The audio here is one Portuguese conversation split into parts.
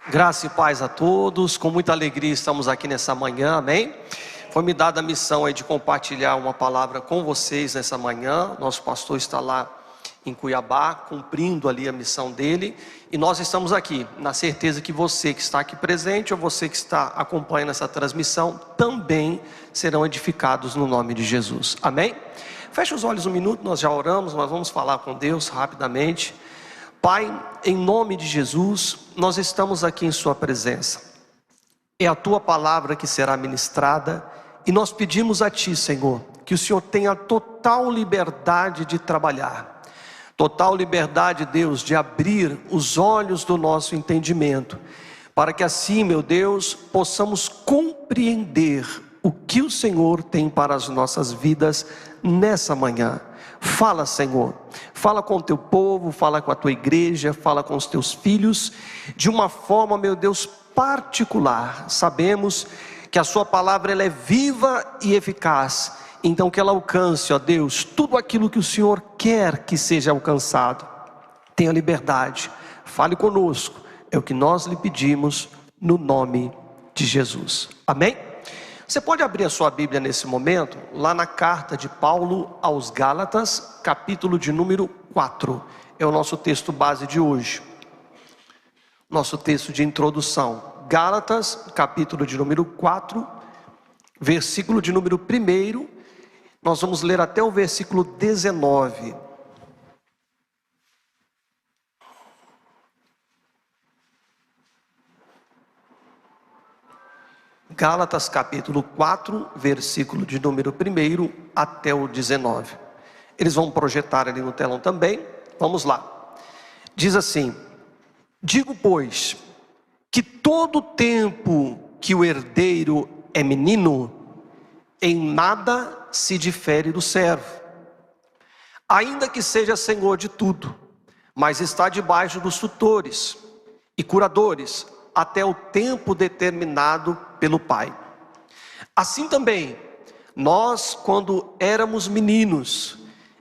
Graça e paz a todos, com muita alegria estamos aqui nessa manhã, amém? Foi-me dada a missão aí de compartilhar uma palavra com vocês nessa manhã. Nosso pastor está lá em Cuiabá, cumprindo ali a missão dele. E nós estamos aqui, na certeza que você que está aqui presente, ou você que está acompanhando essa transmissão, também serão edificados no nome de Jesus, amém? Feche os olhos um minuto, nós já oramos, nós vamos falar com Deus rapidamente. Pai, em nome de Jesus, nós estamos aqui em sua presença. É a tua palavra que será ministrada e nós pedimos a ti, Senhor, que o Senhor tenha total liberdade de trabalhar. Total liberdade, Deus, de abrir os olhos do nosso entendimento, para que assim, meu Deus, possamos compreender o que o Senhor tem para as nossas vidas nessa manhã. Fala, Senhor, fala com o teu povo, fala com a tua igreja, fala com os teus filhos, de uma forma, meu Deus, particular. Sabemos que a sua palavra ela é viva e eficaz, então que ela alcance, ó Deus, tudo aquilo que o Senhor quer que seja alcançado. Tenha liberdade, fale conosco, é o que nós lhe pedimos no nome de Jesus, amém? Você pode abrir a sua Bíblia nesse momento, lá na carta de Paulo aos Gálatas, capítulo de número 4, é o nosso texto base de hoje, nosso texto de introdução. Gálatas, capítulo de número 4, versículo de número 1, nós vamos ler até o versículo 19. Gálatas capítulo 4, versículo de número 1 até o 19. Eles vão projetar ali no telão também, vamos lá. Diz assim: digo pois, que todo tempo que o herdeiro é menino, em nada se difere do servo, ainda que seja senhor de tudo, mas está debaixo dos tutores e curadores, até o tempo determinado pelo Pai. Assim também, nós quando éramos meninos,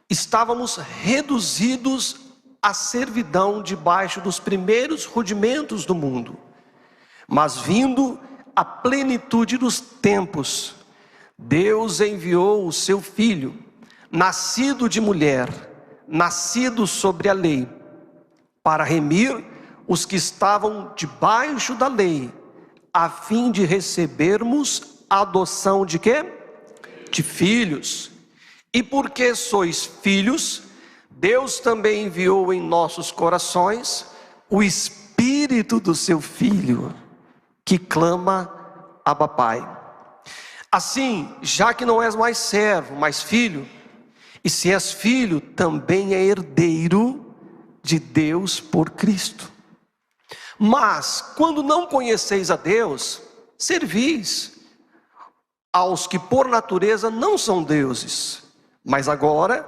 estávamos reduzidos à servidão debaixo dos primeiros rudimentos do mundo. Mas vindo a plenitude dos tempos, Deus enviou o seu Filho, nascido de mulher, nascido sobre a lei, para remir os que estavam debaixo da lei, a fim de recebermos a adoção de quê? De filhos. E porque sois filhos, Deus também enviou em nossos corações o Espírito do seu Filho, que clama: Abba, Pai. Assim, já que não és mais servo, mas filho, e se és filho, também é herdeiro de Deus por Cristo. Mas, quando não conheceis a Deus, servis aos que por natureza não são deuses. Mas agora,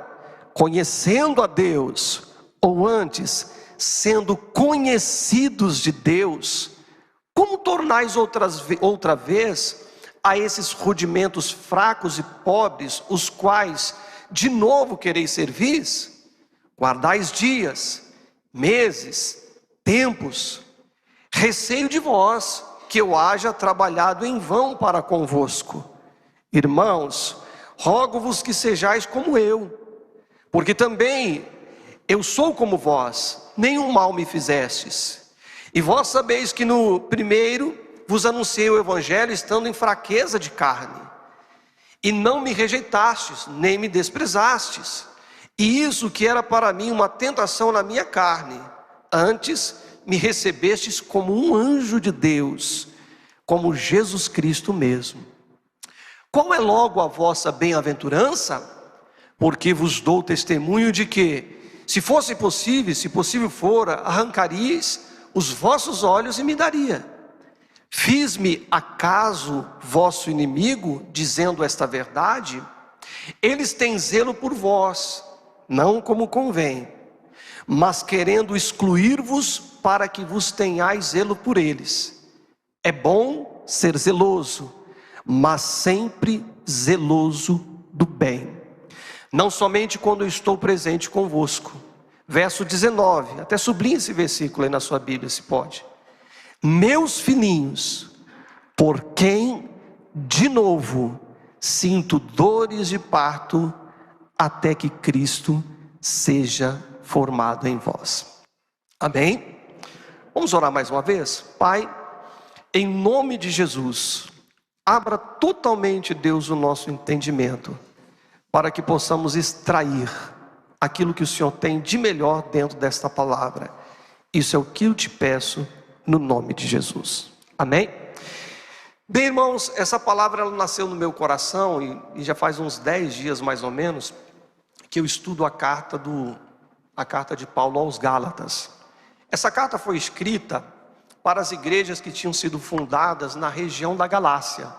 conhecendo a Deus, ou antes, sendo conhecidos de Deus, como tornais outra vez a esses rudimentos fracos e pobres, os quais de novo quereis servir? Guardais dias, meses, tempos. Receio de vós que eu haja trabalhado em vão para convosco. Irmãos, rogo-vos que sejais como eu, porque também eu sou como vós, nenhum mal me fizestes. E vós sabeis que no primeiro vos anunciei o evangelho estando em fraqueza de carne, e não me rejeitastes, nem me desprezastes. E isso que era para mim uma tentação na minha carne, antes me recebestes como um anjo de Deus, como Jesus Cristo mesmo. Qual é logo a vossa bem-aventurança? Porque vos dou testemunho de que, se fosse possível, se possível fora, arrancaríeis os vossos olhos e me daria. Fiz-me acaso vosso inimigo, dizendo esta verdade? Eles têm zelo por vós, não como convém, mas querendo excluir-vos para que vos tenhais zelo por eles. É bom ser zeloso, mas sempre zeloso do bem, não somente quando eu estou presente convosco. Verso 19, até sublinhe esse versículo aí na sua Bíblia, se pode. meus filhinhos, por quem de novo sinto dores de parto, até que Cristo seja formado em vós. Amém? Vamos orar mais uma vez? Pai, em nome de Jesus, abra totalmente, Deus, o nosso entendimento, para que possamos extrair aquilo que o Senhor tem de melhor dentro desta palavra. Isso é o que eu te peço, no nome de Jesus. Amém? Bem, irmãos, essa palavra ela nasceu no meu coração e já faz uns 10 dias mais ou menos que eu estudo a carta de Paulo aos Gálatas. Essa carta foi escrita para as igrejas que tinham sido fundadas na região da Galácia,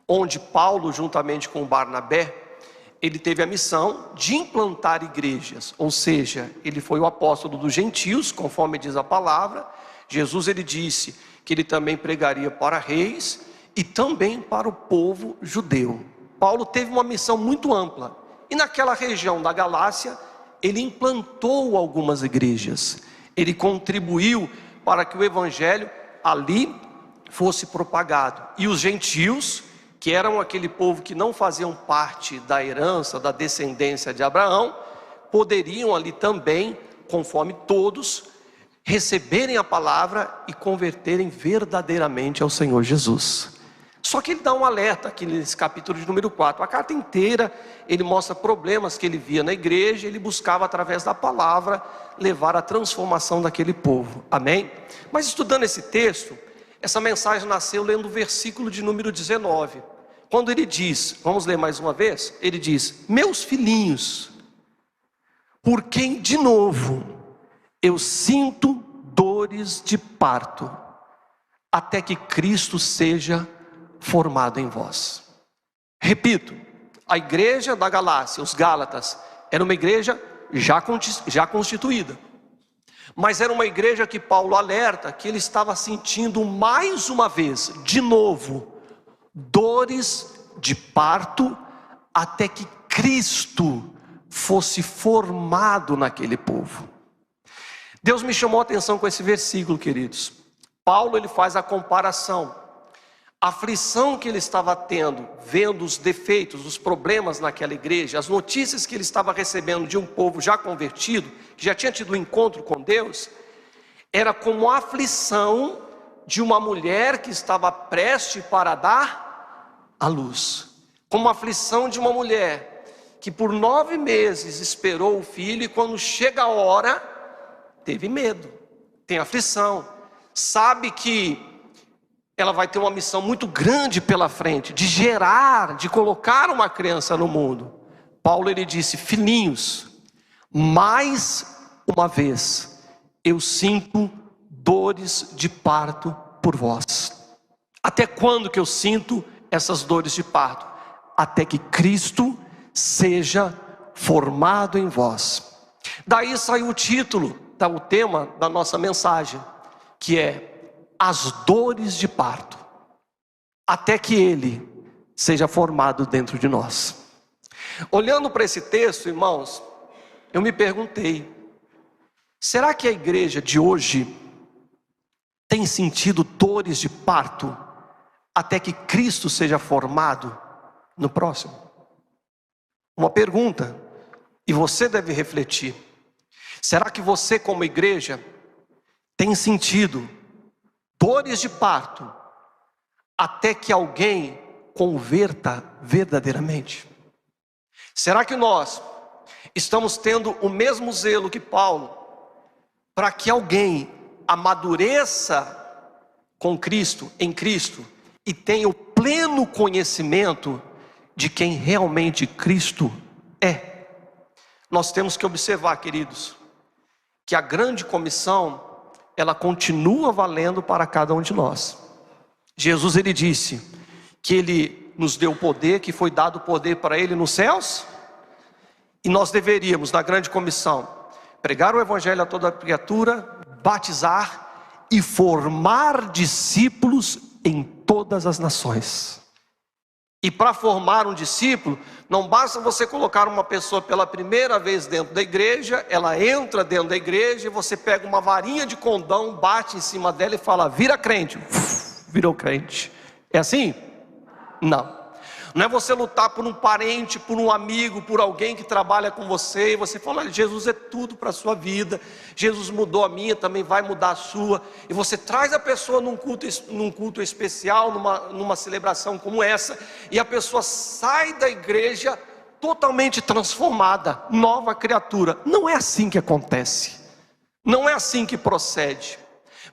onde Paulo, juntamente com Barnabé, ele teve a missão de implantar igrejas, ou seja, ele foi o apóstolo dos gentios, conforme diz a palavra. Jesus, ele disse que ele também pregaria para reis e também para o povo judeu. Paulo teve uma missão muito ampla, e naquela região da Galácia, ele implantou algumas igrejas, ele contribuiu para que o evangelho ali fosse propagado, e os gentios, que eram aquele povo que não faziam parte da herança, da descendência de Abraão, poderiam ali também, conforme todos, receberem a palavra e converterem verdadeiramente ao Senhor Jesus. Só que ele dá um alerta aqui nesse capítulo de número 4, a carta inteira ele mostra problemas que ele via na igreja, ele buscava através da palavra levar a transformação daquele povo, amém? Mas estudando esse texto, essa mensagem nasceu lendo o versículo de número 19, quando ele diz, vamos ler mais uma vez, ele diz: meus filhinhos, por quem de novo eu sinto dores de parto, até que Cristo seja formado em vós. Repito, a igreja da Galácia, os Gálatas, era uma igreja já constituída, mas era uma igreja que Paulo alerta que ele estava sentindo mais uma vez, de novo, dores de parto, até que Cristo fosse formado naquele povo. Deus me chamou a atenção com esse versículo, queridos. Paulo ele faz a comparação, a aflição que ele estava tendo, vendo os defeitos, os problemas naquela igreja, as notícias que ele estava recebendo de um povo já convertido, que já tinha tido um encontro com Deus, era como a aflição de uma mulher que estava prestes para dar à luz, como a aflição de uma mulher que por 9 meses esperou o filho, e quando chega a hora, teve medo, tem aflição, sabe que ela vai ter uma missão muito grande pela frente, de gerar, de colocar uma criança no mundo. Paulo ele disse: filhinhos, mais uma vez eu sinto dores de parto por vós. Até quando que eu sinto essas dores de parto? Até que Cristo seja formado em vós. Daí saiu o título, o tema da nossa mensagem, que é as dores de parto, até que Ele seja formado dentro de nós. Olhando para esse texto, irmãos, eu me perguntei: será que a igreja de hoje tem sentido dores de parto, até que Cristo seja formado no próximo? Uma pergunta, e você deve refletir: será que você como igreja tem sentido dores de parto, até que alguém converta verdadeiramente? Será que nós estamos tendo o mesmo zelo que Paulo, para que alguém amadureça com Cristo, em Cristo, e tenha o pleno conhecimento de quem realmente Cristo é? Nós temos que observar, queridos, que a grande comissão, ela continua valendo para cada um de nós. Jesus ele disse que Ele nos deu poder, que foi dado poder para Ele nos céus, e nós deveríamos, na grande comissão, pregar o evangelho a toda criatura, batizar e formar discípulos em todas as nações. E para formar um discípulo, não basta você colocar uma pessoa pela primeira vez dentro da igreja, ela entra dentro da igreja e você pega uma varinha de condão, bate em cima dela e fala: vira crente. Virou crente. É assim? Não. Não é você lutar por um parente, por um amigo, por alguém que trabalha com você, e você fala: olha, Jesus é tudo para a sua vida, Jesus mudou a minha, também vai mudar a sua, e você traz a pessoa num culto especial, numa celebração como essa, e a pessoa sai da igreja totalmente transformada, nova criatura. Não é assim que acontece, não é assim que procede.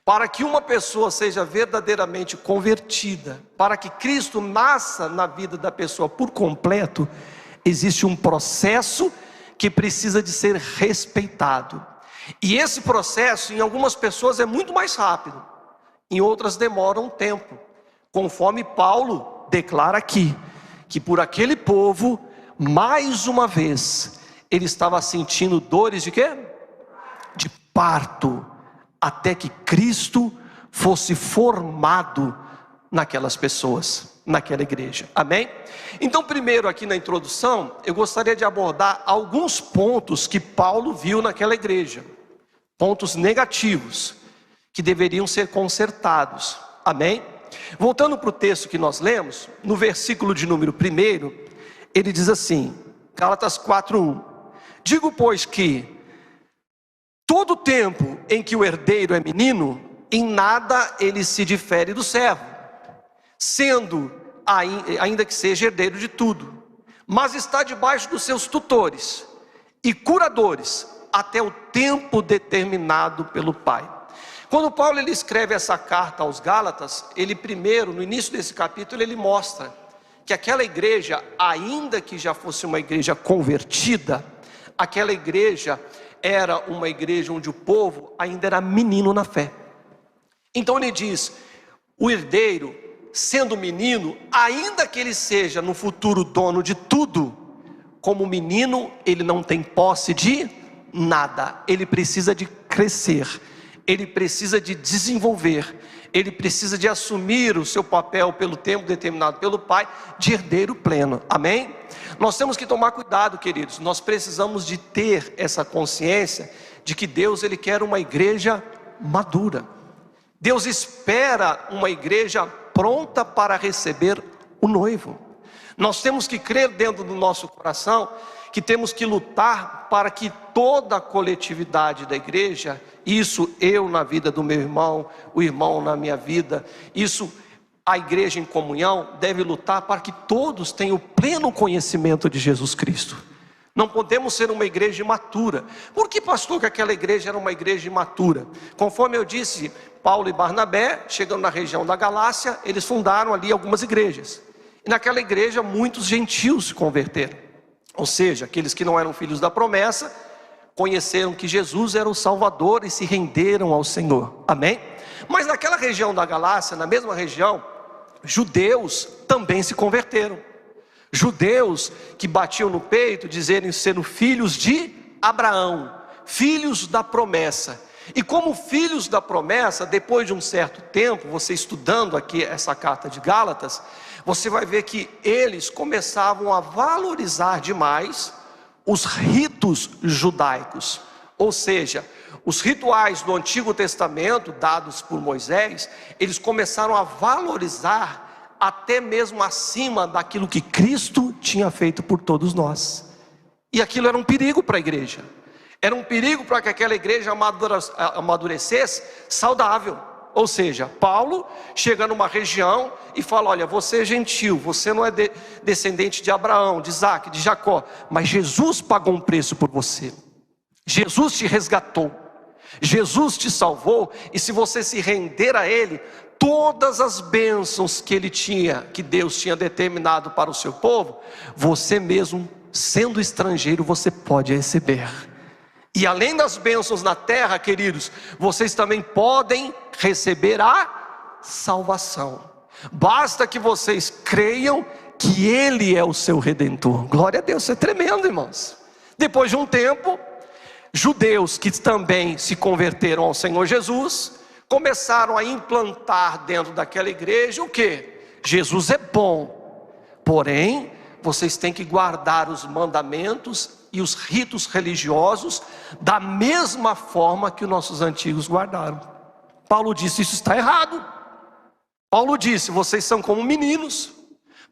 Para que uma pessoa seja verdadeiramente convertida, para que Cristo nasça na vida da pessoa por completo, existe um processo que precisa de ser respeitado. E esse processo em algumas pessoas é muito mais rápido, em outras demora um tempo. Conforme Paulo declara aqui, que por aquele povo, mais uma vez, ele estava sentindo dores de quê? De parto, até que Cristo fosse formado naquelas pessoas, naquela igreja. Amém? Então, primeiro aqui na introdução, eu gostaria de abordar alguns pontos que Paulo viu naquela igreja, pontos negativos, que deveriam ser consertados. Amém? Voltando para o texto que nós lemos, no versículo de número 1, ele diz assim, Gálatas 4:1: digo, pois, que todo tempo em que o herdeiro é menino, em nada ele se difere do servo, sendo, ainda que seja herdeiro de tudo, mas está debaixo dos seus tutores e curadores, até o tempo determinado pelo Pai. Quando Paulo ele escreve essa carta aos Gálatas, ele primeiro, no início desse capítulo, ele mostra que aquela igreja, ainda que já fosse uma igreja convertida, aquela igreja era uma igreja onde o povo ainda era menino na fé. Então ele diz, o herdeiro, sendo menino, ainda que ele seja no futuro dono de tudo, como menino ele não tem posse de nada, ele precisa de crescer, ele precisa de desenvolver, ele precisa de assumir o seu papel pelo tempo determinado pelo Pai, de herdeiro pleno. Amém? Nós temos que tomar cuidado, queridos. Nós precisamos de ter essa consciência de que Deus ele quer uma igreja madura. Deus espera uma igreja pronta para receber o noivo. Nós temos que crer dentro do nosso coração que temos que lutar para que toda a coletividade da igreja, isso eu na vida do meu irmão, o irmão na minha vida, isso a igreja em comunhão deve lutar para que todos tenham pleno conhecimento de Jesus Cristo. Não podemos ser uma igreja imatura. Por que, pastor, que aquela igreja era uma igreja imatura? Conforme eu disse, Paulo e Barnabé, chegando na região da Galácia, eles fundaram ali algumas igrejas. E naquela igreja muitos gentios se converteram. Ou seja, aqueles que não eram filhos da promessa, conheceram que Jesus era o Salvador e se renderam ao Senhor. Amém? Mas naquela região da Galácia, na mesma região, judeus também se converteram. Judeus que batiam no peito, dizendo ser filhos de Abraão, filhos da promessa. E como filhos da promessa, depois de um certo tempo, você estudando aqui essa carta de Gálatas, você vai ver que eles começavam a valorizar demais os ritos judaicos. Ou seja, os rituais do Antigo Testamento, dados por Moisés, eles começaram a valorizar até mesmo acima daquilo que Cristo tinha feito por todos nós. E aquilo era um perigo para a igreja. Era um perigo para que aquela igreja amadurecesse saudável. Ou seja, Paulo chega numa região e fala, olha, você é gentil, você não é descendente de Abraão, de Isaac, de Jacó, mas Jesus pagou um preço por você. Jesus te resgatou, Jesus te salvou, e se você se render a Ele, todas as bênçãos que Ele tinha, que Deus tinha determinado para o seu povo, você mesmo, sendo estrangeiro, você pode receber. E além das bênçãos na terra, queridos, vocês também podem receber a salvação. Basta que vocês creiam que Ele é o seu Redentor. Glória a Deus, isso é tremendo, irmãos. Depois de um tempo, judeus que também se converteram ao Senhor Jesus, começaram a implantar dentro daquela igreja o que? Jesus é bom, Porém, vocês têm que guardar os mandamentos e os ritos religiosos da mesma forma que os nossos antigos guardaram. Paulo disse, isso está errado. Paulo disse, vocês são como meninos.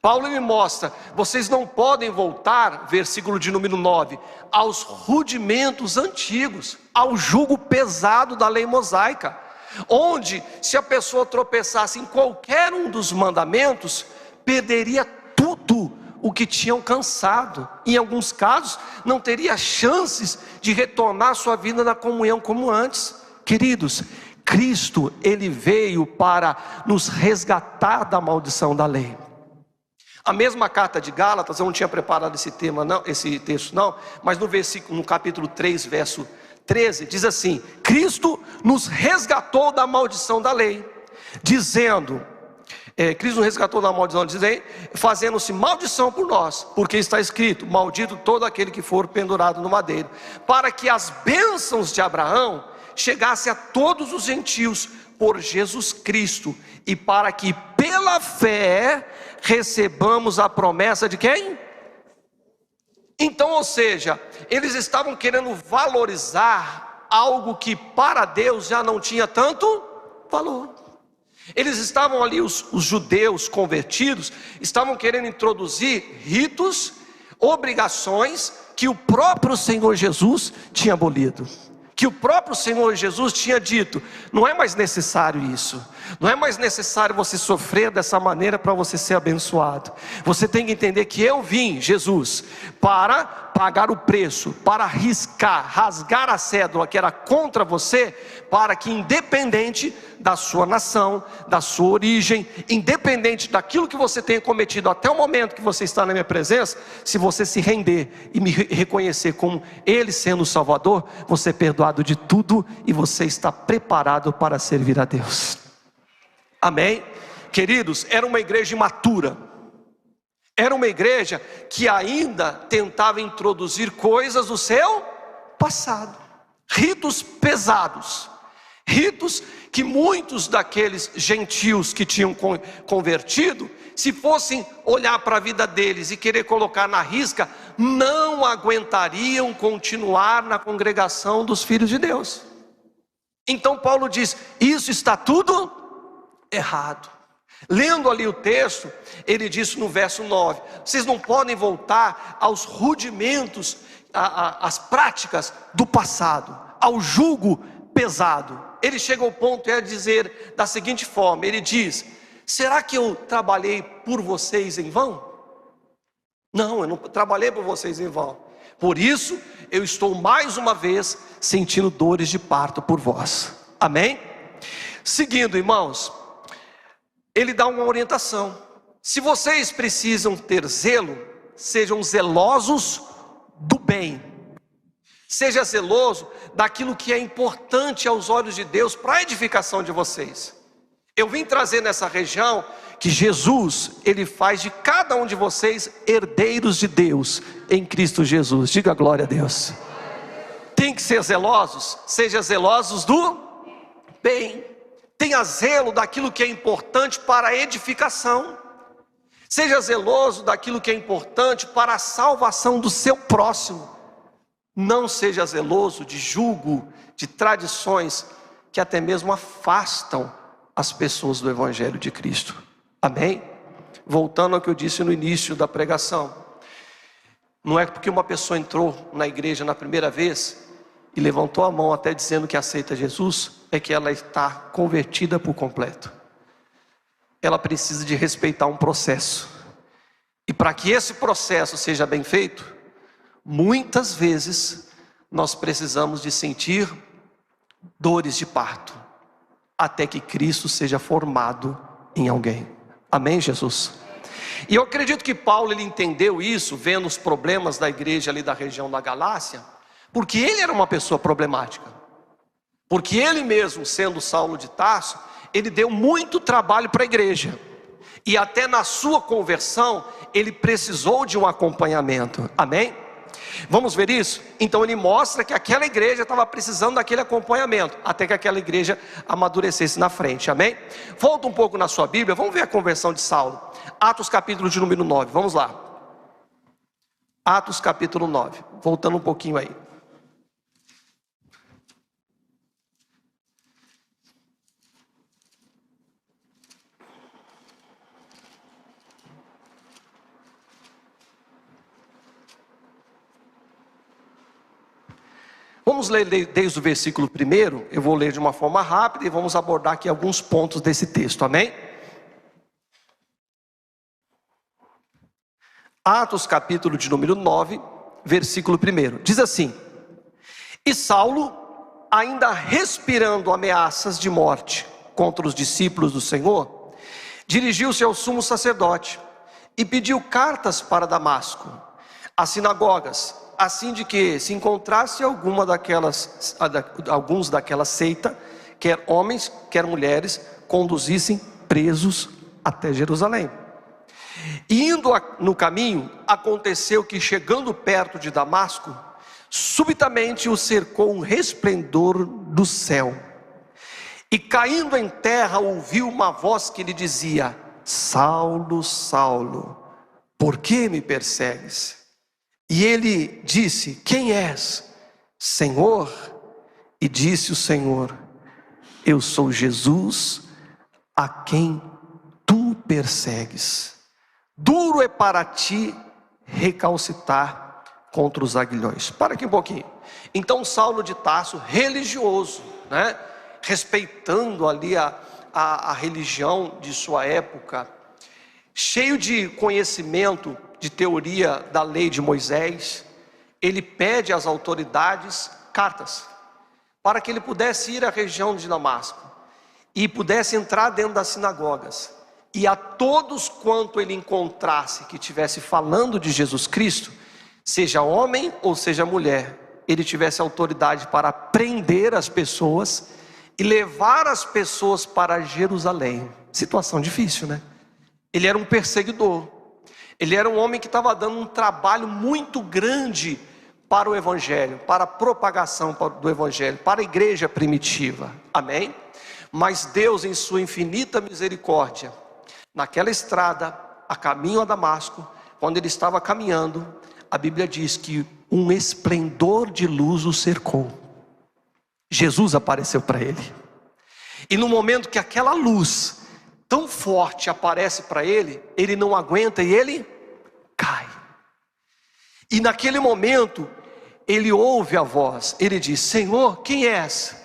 Paulo me mostra, vocês não podem voltar, versículo de número 9, aos rudimentos antigos, ao jugo pesado da lei mosaica, onde se a pessoa tropeçasse em qualquer um dos mandamentos, perderia tudo o que tinha alcançado. Em alguns casos, não teria chances de retornar sua vida na comunhão como antes. Queridos, Cristo, Ele veio para nos resgatar da maldição da lei. A mesma carta de Gálatas, eu não tinha preparado esse texto não, mas no capítulo 3, verso 13, diz assim: Cristo nos resgatou da maldição da lei, dizendo, Cristo nos resgatou da maldição da lei, fazendo-se maldição por nós, porque está escrito, maldito todo aquele que for pendurado no madeiro, para que as bênçãos de Abraão chegassem a todos os gentios por Jesus Cristo, e para que pela fé recebamos a promessa de quem? Então, ou seja, eles estavam querendo valorizar algo que para Deus já não tinha tanto valor. Eles estavam ali, os judeus convertidos, estavam querendo introduzir ritos, obrigações que o próprio Senhor Jesus tinha abolido. Que o próprio Senhor Jesus tinha dito, não é mais necessário isso, não é mais necessário você sofrer dessa maneira para você ser abençoado. Você tem que entender que eu vim, Jesus, para pagar o preço, para rasgar a cédula que era contra você, para que independente da sua nação, da sua origem, independente daquilo que você tenha cometido até o momento que você está na minha presença, se você se render e me reconhecer como Ele sendo o Salvador, você é perdoado de tudo e você está preparado para servir a Deus. Amém? Queridos, era uma igreja imatura, era uma igreja que ainda tentava introduzir coisas do seu passado, ritos pesados, ritos que muitos daqueles gentios que tinham convertido, se fossem olhar para a vida deles e querer colocar na risca, não aguentariam continuar na congregação dos filhos de Deus. Então Paulo diz, isso está tudo errado. Lendo ali o texto, ele diz no verso 9, vocês não podem voltar aos rudimentos, às práticas do passado, ao jugo pesado. Ele chega ao ponto de dizer da seguinte forma, ele diz, será que eu trabalhei por vocês em vão? Não, eu não trabalhei por vocês em vão. Por isso, eu estou mais uma vez sentindo dores de parto por vós. Amém? Seguindo, irmãos, ele dá uma orientação. Se vocês precisam ter zelo, sejam zelosos do bem. Seja zeloso daquilo que é importante aos olhos de Deus para a edificação de vocês. Eu vim trazer nessa região que Jesus, Ele faz de cada um de vocês herdeiros de Deus em Cristo Jesus. Diga glória a Deus. Tem que ser zelosos, seja zelosos do bem. Tenha zelo daquilo que é importante para a edificação. Seja zeloso daquilo que é importante para a salvação do seu próximo. Não seja zeloso de jugo, de tradições que até mesmo afastam as pessoas do Evangelho de Cristo. Amém? Voltando ao que eu disse no início da pregação. Não é porque uma pessoa entrou na igreja na primeira vez e levantou a mão até dizendo que aceita Jesus, é que ela está convertida por completo. Ela precisa de respeitar um processo. E para que esse processo seja bem feito, muitas vezes nós precisamos de sentir dores de parto, até que Cristo seja formado em alguém. Amém, Jesus? E eu acredito que Paulo ele entendeu isso, vendo os problemas da igreja ali da região da Galácia, porque ele era uma pessoa problemática. Porque ele mesmo, sendo Saulo de Tarso, ele deu muito trabalho para a igreja. E até na sua conversão, ele precisou de um acompanhamento. Amém? Vamos ver isso? Então ele mostra que aquela igreja estava precisando daquele acompanhamento, até que aquela igreja amadurecesse na frente, amém? Volta um pouco na sua Bíblia, vamos ver a conversão de Saulo. Atos capítulo de número 9, vamos lá. Atos capítulo 9, voltando um pouquinho aí. Vamos ler desde o versículo 1, eu vou ler de uma forma rápida e vamos abordar aqui alguns pontos desse texto, amém? Atos capítulo de número 9, versículo 1, diz assim: E Saulo, ainda respirando ameaças de morte contra os discípulos do Senhor, dirigiu-se ao sumo sacerdote e pediu cartas para Damasco, às sinagogas, a fim de que, se encontrasse alguns daquela seita, quer homens, quer mulheres, conduzissem presos até Jerusalém. E indo no caminho, aconteceu que, chegando perto de Damasco, subitamente o cercou um resplendor do céu, e caindo em terra ouviu uma voz que lhe dizia: Saulo, Saulo, por que me persegues? E ele disse: Quem és, Senhor? E disse o Senhor: Eu sou Jesus, a quem tu persegues. Duro é para ti recalcitar contra os aguilhões. Para aqui um pouquinho. Então Saulo de Tarso, religioso, né? Respeitando ali a religião de sua época, cheio de conhecimento, de teoria da lei de Moisés, ele pede às autoridades cartas, para que ele pudesse ir à região de Damasco, e pudesse entrar dentro das sinagogas, e a todos quanto ele encontrasse que estivesse falando de Jesus Cristo, seja homem ou seja mulher, ele tivesse autoridade para prender as pessoas, e levar as pessoas para Jerusalém. Situação difícil, né? Ele era um perseguidor, ele era um homem que estava dando um trabalho muito grande para o Evangelho, para a propagação do Evangelho, para a igreja primitiva, amém? Mas Deus, em sua infinita misericórdia, naquela estrada, a caminho a Damasco, quando ele estava caminhando, a Bíblia diz que um esplendor de luz o cercou. Jesus apareceu para ele, e no momento que aquela luz tão forte aparece para ele, ele não aguenta e ele cai. E naquele momento, ele ouve a voz, ele diz: Senhor, quem és?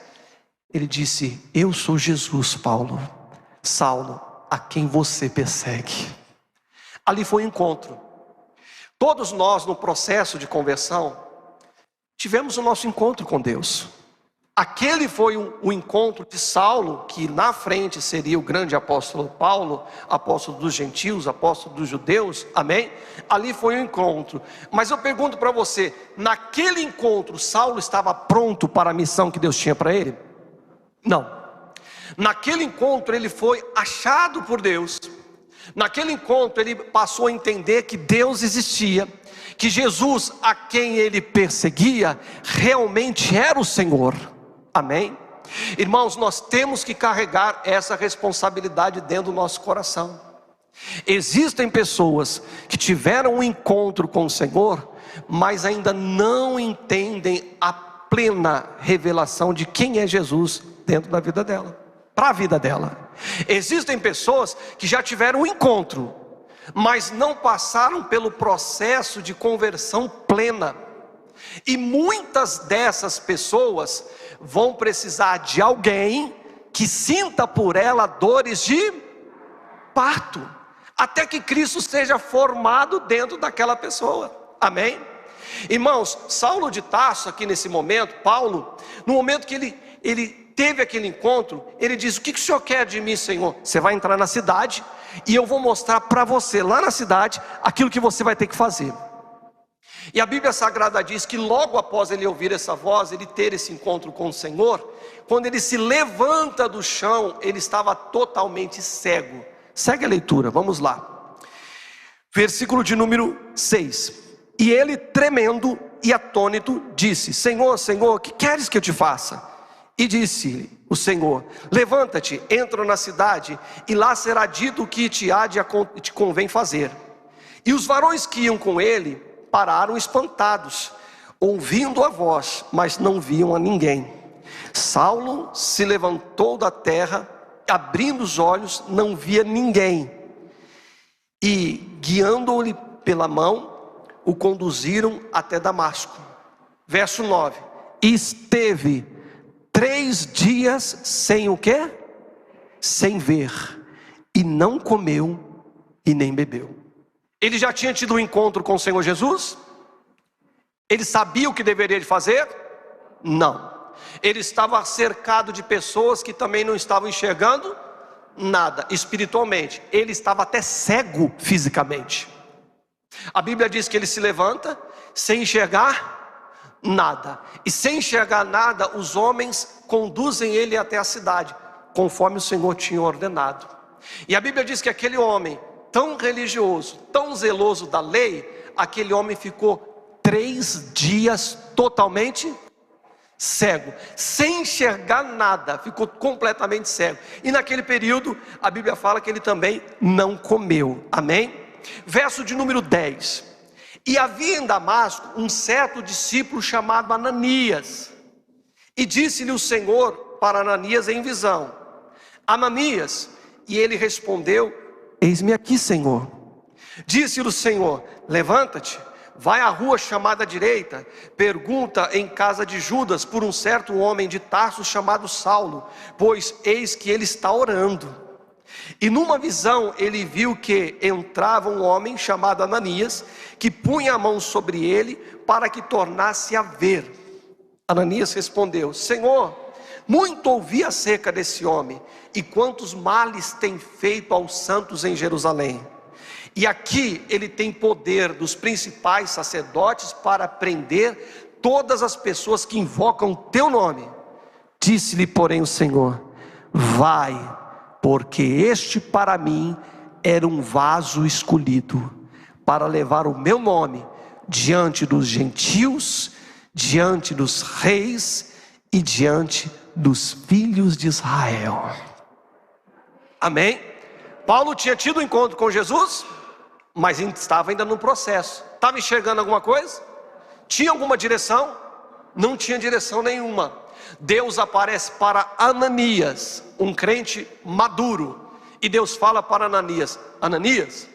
Ele disse: Eu sou Jesus, Saulo, a quem você persegue. Ali foi um encontro. Todos nós, no processo de conversão, tivemos o nosso encontro com Deus. Aquele foi o encontro de Saulo, que na frente seria o grande apóstolo Paulo, apóstolo dos gentios, apóstolo dos judeus, amém? Ali foi o encontro. Mas eu pergunto para você, naquele encontro, Saulo estava pronto para a missão que Deus tinha para ele? Não. Naquele encontro ele foi achado por Deus. Naquele encontro ele passou a entender que Deus existia, que Jesus, a quem ele perseguia, realmente era o Senhor. Amém? Irmãos, nós temos que carregar essa responsabilidade dentro do nosso coração. Existem pessoas que tiveram um encontro com o Senhor, mas ainda não entendem a plena revelação de quem é Jesus dentro da vida dela, para a vida dela. Existem pessoas que já tiveram um encontro, mas não passaram pelo processo de conversão plena. E muitas dessas pessoas vão precisar de alguém que sinta por ela dores de parto, até que Cristo seja formado dentro daquela pessoa, amém? Irmãos, Saulo de Tarso aqui nesse momento, Paulo, no momento que ele teve aquele encontro, ele diz: o que o Senhor quer de mim, Senhor? Você vai entrar na cidade, e eu vou mostrar para você lá na cidade, aquilo que você vai ter que fazer. E a Bíblia Sagrada diz que logo após ele ouvir essa voz, ele ter esse encontro com o Senhor, quando ele se levanta do chão, ele estava totalmente cego. Segue a leitura, vamos lá. Versículo de número 6. E ele, tremendo, e atônito disse: Senhor, Senhor, que queres que eu te faça? E disse o Senhor: levanta-te, entra na cidade, e lá será dito o que te convém fazer. E os varões que iam com ele pararam espantados, ouvindo a voz, mas não viam a ninguém. Saulo se levantou da terra, abrindo os olhos, não via ninguém. E guiando-lhe pela mão, o conduziram até Damasco. Verso 9: esteve 3 dias sem o quê? Sem ver, e não comeu e nem bebeu. Ele já tinha tido um encontro com o Senhor Jesus? Ele sabia o que deveria fazer? Não. Ele estava cercado de pessoas que também não estavam enxergando nada espiritualmente. Ele estava até cego fisicamente. A Bíblia diz que ele se levanta sem enxergar nada, e sem enxergar nada, os homens conduzem ele até a cidade, conforme o Senhor tinha ordenado. E a Bíblia diz que aquele homem tão religioso, tão zeloso da lei, aquele homem ficou 3 dias totalmente cego, sem enxergar nada, ficou completamente cego. E naquele período, a Bíblia fala que ele também não comeu. Amém? Verso de número 10: e havia em Damasco um certo discípulo chamado Ananias, e disse-lhe o Senhor para Ananias em visão: Ananias. E ele respondeu: eis-me aqui, Senhor. Disse-lhe o Senhor: levanta-te, vai à rua chamada direita, pergunta em casa de Judas por um certo homem de Tarso chamado Saulo, pois eis que ele está orando. E numa visão ele viu que entrava um homem chamado Ananias, que punha a mão sobre ele para que tornasse a ver. Ananias respondeu: Senhor, muito ouvi acerca desse homem, e quantos males tem feito aos santos em Jerusalém. E aqui ele tem poder dos principais sacerdotes para prender todas as pessoas que invocam teu nome. Disse-lhe, porém, o Senhor: vai, porque este para mim era um vaso escolhido, para levar o meu nome diante dos gentios, diante dos reis e diante dos filhos de Israel. Amém? Paulo tinha tido um encontro com Jesus, mas estava ainda no processo. Estava enxergando alguma coisa? Tinha alguma direção? Não tinha direção nenhuma. Deus aparece para Ananias, um crente maduro, e Deus fala para Ananias: Ananias,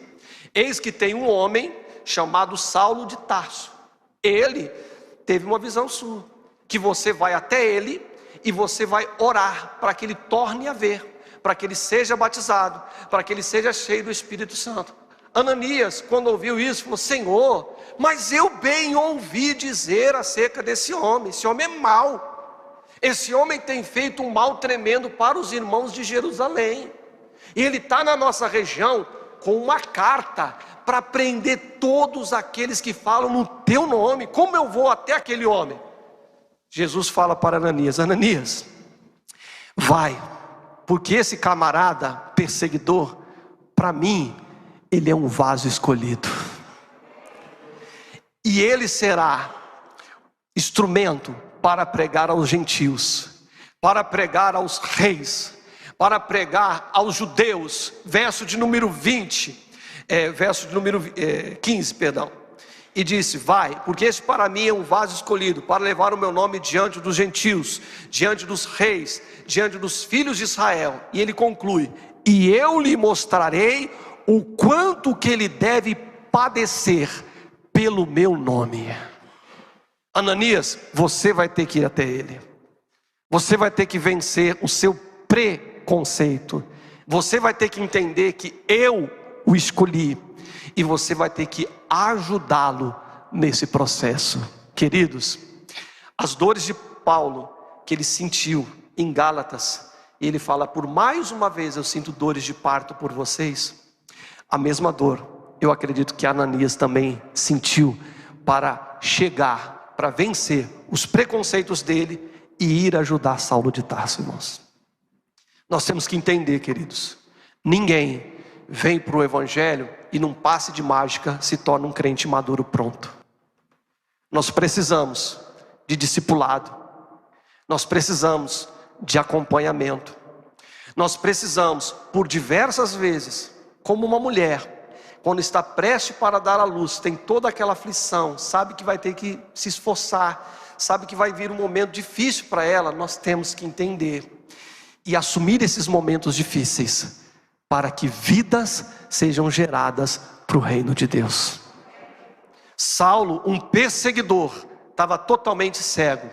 eis que tem um homem chamado Saulo de Tarso. Ele teve uma visão sua, que você vai até ele e você vai orar para que ele torne a ver, para que ele seja batizado, para que ele seja cheio do Espírito Santo. Ananias, quando ouviu isso, falou: Senhor, mas eu bem ouvi dizer acerca desse homem. Esse homem é mau. Esse homem tem feito um mal tremendo para os irmãos de Jerusalém. E ele está na nossa região com uma carta para prender todos aqueles que falam no teu nome. Como eu vou até aquele homem? Jesus fala para Ananias: Ananias, vai, porque esse camarada perseguidor, para mim, ele é um vaso escolhido, e ele será instrumento para pregar aos gentios, para pregar aos reis, para pregar aos judeus. Verso de número 15, perdão. E disse: vai, porque esse para mim é um vaso escolhido, para levar o meu nome diante dos gentios, diante dos reis, diante dos filhos de Israel. E ele conclui: e eu lhe mostrarei o quanto que ele deve padecer pelo meu nome. Ananias, você vai ter que ir até ele. Você vai ter que vencer o seu preconceito. Você vai ter que entender que eu o escolhi, e você vai ter que ajudá-lo nesse processo. Queridos, as dores de Paulo que ele sentiu em Gálatas, e ele fala: por mais uma vez eu sinto dores de parto por vocês. A mesma dor, eu acredito que Ananias também sentiu, para chegar, para vencer os preconceitos dele e ir ajudar Saulo de Tarso, irmãos. Nós temos que entender, queridos, ninguém vem para o evangelho e num passe de mágica se torna um crente maduro pronto. nós precisamos de discipulado, nós precisamos de acompanhamento, nós precisamos, por diversas vezes, como uma mulher, quando está prestes para dar à luz, tem toda aquela aflição, sabe que vai ter que se esforçar, sabe que vai vir um momento difícil para ela, nós temos que entender e assumir esses momentos difíceis, para que vidas sejam geradas para o reino de Deus. Saulo, um perseguidor, estava totalmente cego,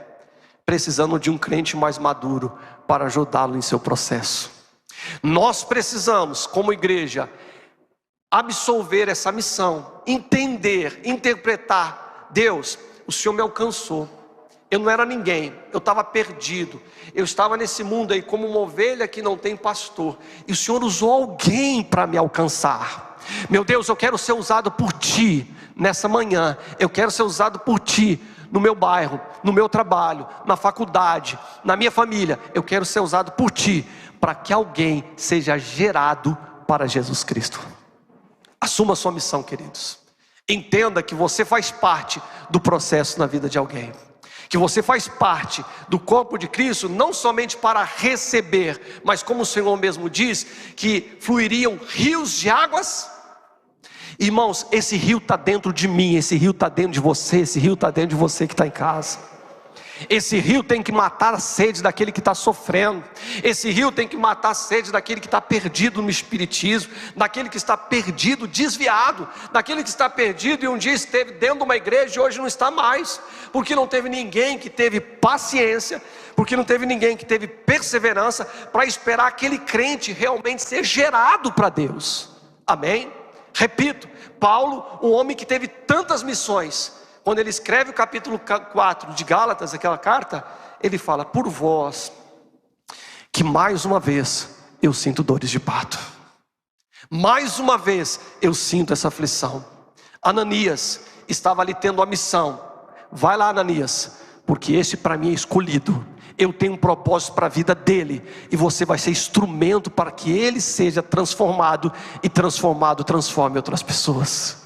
precisando de um crente mais maduro para ajudá-lo em seu processo. Nós precisamos, como igreja, absolver essa missão, entender, interpretar. Deus, o Senhor me alcançou, eu não era ninguém, eu estava perdido, eu estava nesse mundo aí como uma ovelha que não tem pastor, e o Senhor usou alguém para me alcançar. Meu Deus, eu quero ser usado por Ti nessa manhã, eu quero ser usado por Ti no meu bairro, no meu trabalho, na faculdade, na minha família. Eu quero ser usado por Ti, para que alguém seja gerado para Jesus Cristo. Assuma a sua missão, queridos. Entenda que você faz parte do processo na vida de alguém, que você faz parte do corpo de Cristo, não somente para receber, mas como o Senhor mesmo diz, que fluiriam rios de águas. Irmãos, esse rio está dentro de mim, esse rio está dentro de você, esse rio está dentro de você que está em casa. Esse rio tem que matar a sede daquele que está sofrendo. Esse rio tem que matar a sede daquele que está perdido no espiritismo, daquele que está perdido, desviado, daquele que está perdido e um dia esteve dentro de uma igreja e hoje não está mais, porque não teve ninguém que teve paciência, porque não teve ninguém que teve perseverança para esperar aquele crente realmente ser gerado para Deus. Amém? Repito, Paulo, um homem que teve tantas missões, quando ele escreve o capítulo 4 de Gálatas, aquela carta, ele fala: por vós, que mais uma vez eu sinto dores de parto, mais uma vez eu sinto essa aflição. Ananias estava ali tendo a missão: vai lá, Ananias, porque esse para mim é escolhido, eu tenho um propósito para a vida dele, e você vai ser instrumento para que ele seja transformado, e transformado transforme outras pessoas.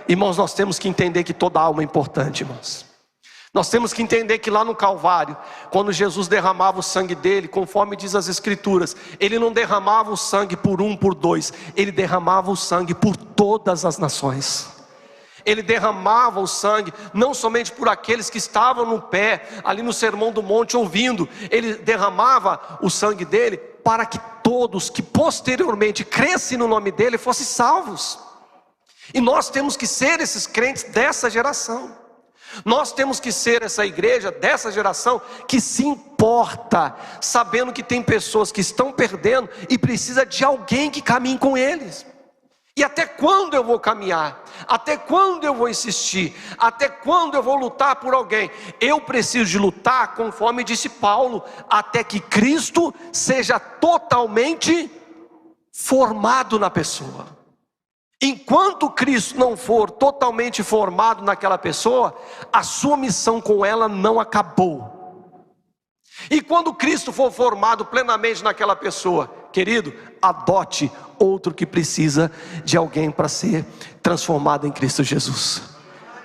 Irmãos, nós temos que entender que toda alma é importante, irmãos. Nós temos que entender que lá no Calvário, quando Jesus derramava o sangue dele, conforme diz as Escrituras, ele não derramava o sangue por um, por dois, ele derramava o sangue por todas as nações. Ele derramava o sangue não somente por aqueles que estavam no pé, ali no Sermão do Monte ouvindo, ele derramava o sangue dele para que todos que posteriormente crescem no nome dele fossem salvos. E nós temos que ser esses crentes dessa geração. Nós temos que ser essa igreja dessa geração que se importa, sabendo que tem pessoas que estão perdendo e precisa de alguém que caminhe com eles. E até quando eu vou caminhar? Até quando eu vou insistir? Até quando eu vou lutar por alguém? Eu preciso de lutar, conforme disse Paulo, até que Cristo seja totalmente formado na pessoa. Enquanto Cristo não for totalmente formado naquela pessoa, a sua missão com ela não acabou. E quando Cristo for formado plenamente naquela pessoa, querido, adote outro que precisa de alguém para ser transformado em Cristo Jesus.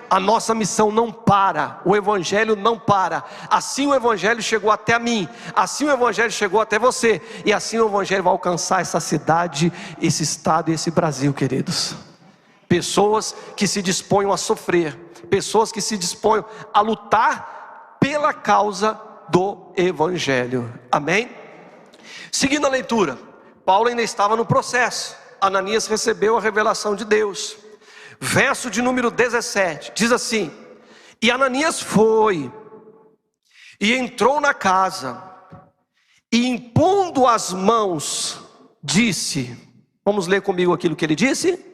A nossa missão não para, o Evangelho não para. Assim o Evangelho chegou até a mim, assim o Evangelho chegou até você, e assim o Evangelho vai alcançar essa cidade, esse estado e esse Brasil, queridos. Pessoas que se disponham a sofrer, pessoas que se disponham a lutar pela causa do Evangelho. Amém? Seguindo a leitura, Paulo ainda estava no processo. Ananias recebeu a revelação de Deus. Verso de número 17, diz assim: e Ananias foi, e entrou na casa, e impondo as mãos, disse, vamos ler comigo aquilo que ele disse?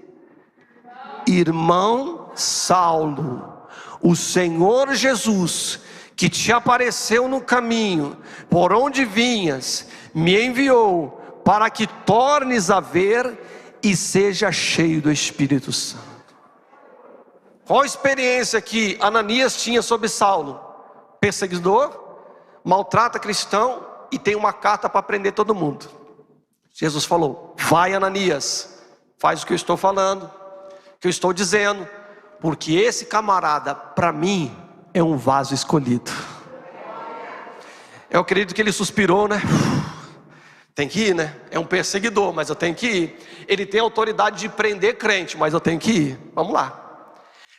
Irmão Saulo, o Senhor Jesus, que te apareceu no caminho, por onde vinhas, me enviou, para que tornes a ver, e seja cheio do Espírito Santo. Qual a experiência que Ananias tinha sobre Saulo? Perseguidor, maltrata cristão e tem uma carta para prender todo mundo. Jesus falou: vai, Ananias, faz o que eu estou falando, o que eu estou dizendo. porque esse camarada, para mim, é um vaso escolhido. Eu acredito que ele suspirou, né? Tem que ir, né? É um perseguidor, mas eu tenho que ir. Ele tem autoridade de prender crente, mas eu tenho que ir. Vamos lá.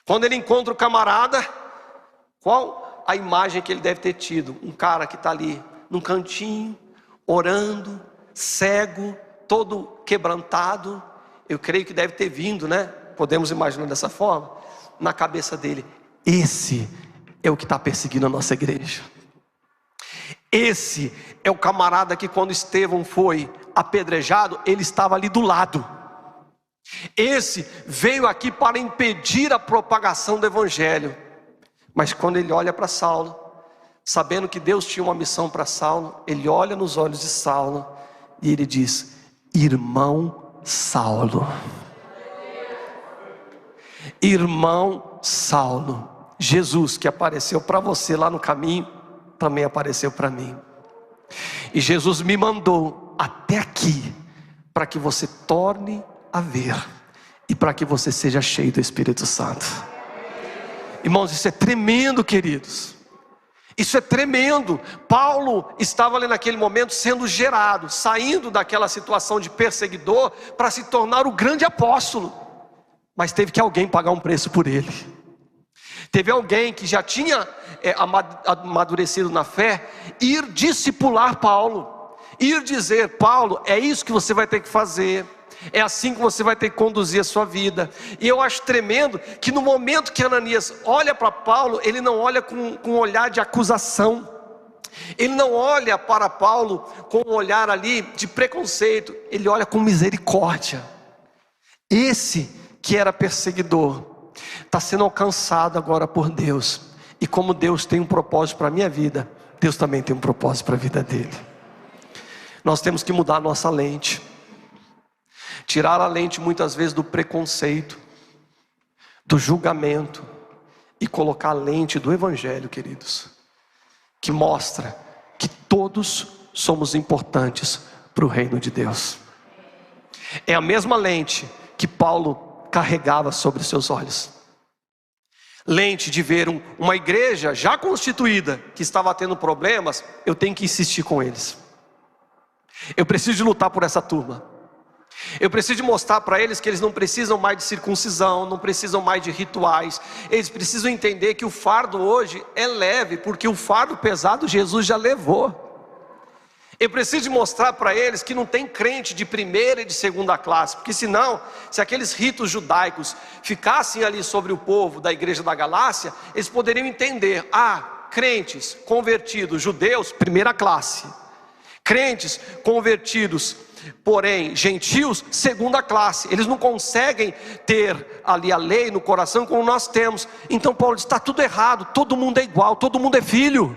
Quando ele encontra o camarada, qual a imagem que ele deve ter tido? Um cara que está ali num cantinho, orando, cego, todo quebrantado. Eu creio que deve ter vindo, né? Podemos imaginar dessa forma. Na cabeça dele, esse é o que está perseguindo a nossa igreja. Esse é o camarada que quando Estevão foi apedrejado, ele estava ali do lado. Esse veio aqui para impedir a propagação do evangelho. Mas quando ele olha para Saulo, sabendo que Deus tinha uma missão para Saulo, ele olha nos olhos de Saulo e ele diz: irmão Saulo. Irmão Saulo, Jesus que apareceu para você lá no caminho, também apareceu para mim. E Jesus me mandou até aqui, para que você torne a ver, e para que você seja cheio do Espírito Santo. Irmãos, isso é tremendo, queridos. Isso é tremendo. Paulo estava ali naquele momento sendo gerado, saindo daquela situação de perseguidor, para se tornar o grande apóstolo. Mas teve que alguém pagar um preço por ele. Teve alguém que já tinha amadurecido na fé, ir discipular Paulo, ir dizer: Paulo, é isso que você vai ter que fazer, é assim que você vai ter que conduzir a sua vida. E eu acho tremendo que no momento que Ananias olha para Paulo, ele não olha com um olhar de acusação, ele não olha para Paulo com um olhar ali de preconceito, ele olha com misericórdia. Esse que era perseguidor está sendo alcançado agora por Deus. E como Deus tem um propósito para a minha vida, Deus também tem um propósito para a vida dele. Nós temos que mudar a nossa lente, tirar a lente muitas vezes do preconceito, do julgamento, e colocar a lente do evangelho, queridos, que mostra que todos somos importantes para o reino de Deus. É a mesma lente que Paulo carregava sobre seus olhos. Lente de ver uma igreja já constituída, que estava tendo problemas. Eu tenho que insistir com eles. Eu preciso de lutar por essa turma. Eu preciso de mostrar para eles que eles não precisam mais de circuncisão, não precisam mais de rituais. Eles precisam entender que o fardo hoje é leve, porque o fardo pesado Jesus já levou. Eu preciso de mostrar para eles que não tem crente de primeira e de segunda classe, porque senão, se aqueles ritos judaicos ficassem ali sobre o povo da igreja da Galácia, eles poderiam entender: crentes convertidos, judeus, primeira classe; crentes convertidos, porém gentios, segunda classe. Eles não conseguem ter ali a lei no coração como nós temos. Então Paulo diz: está tudo errado, todo mundo é igual, todo mundo é filho.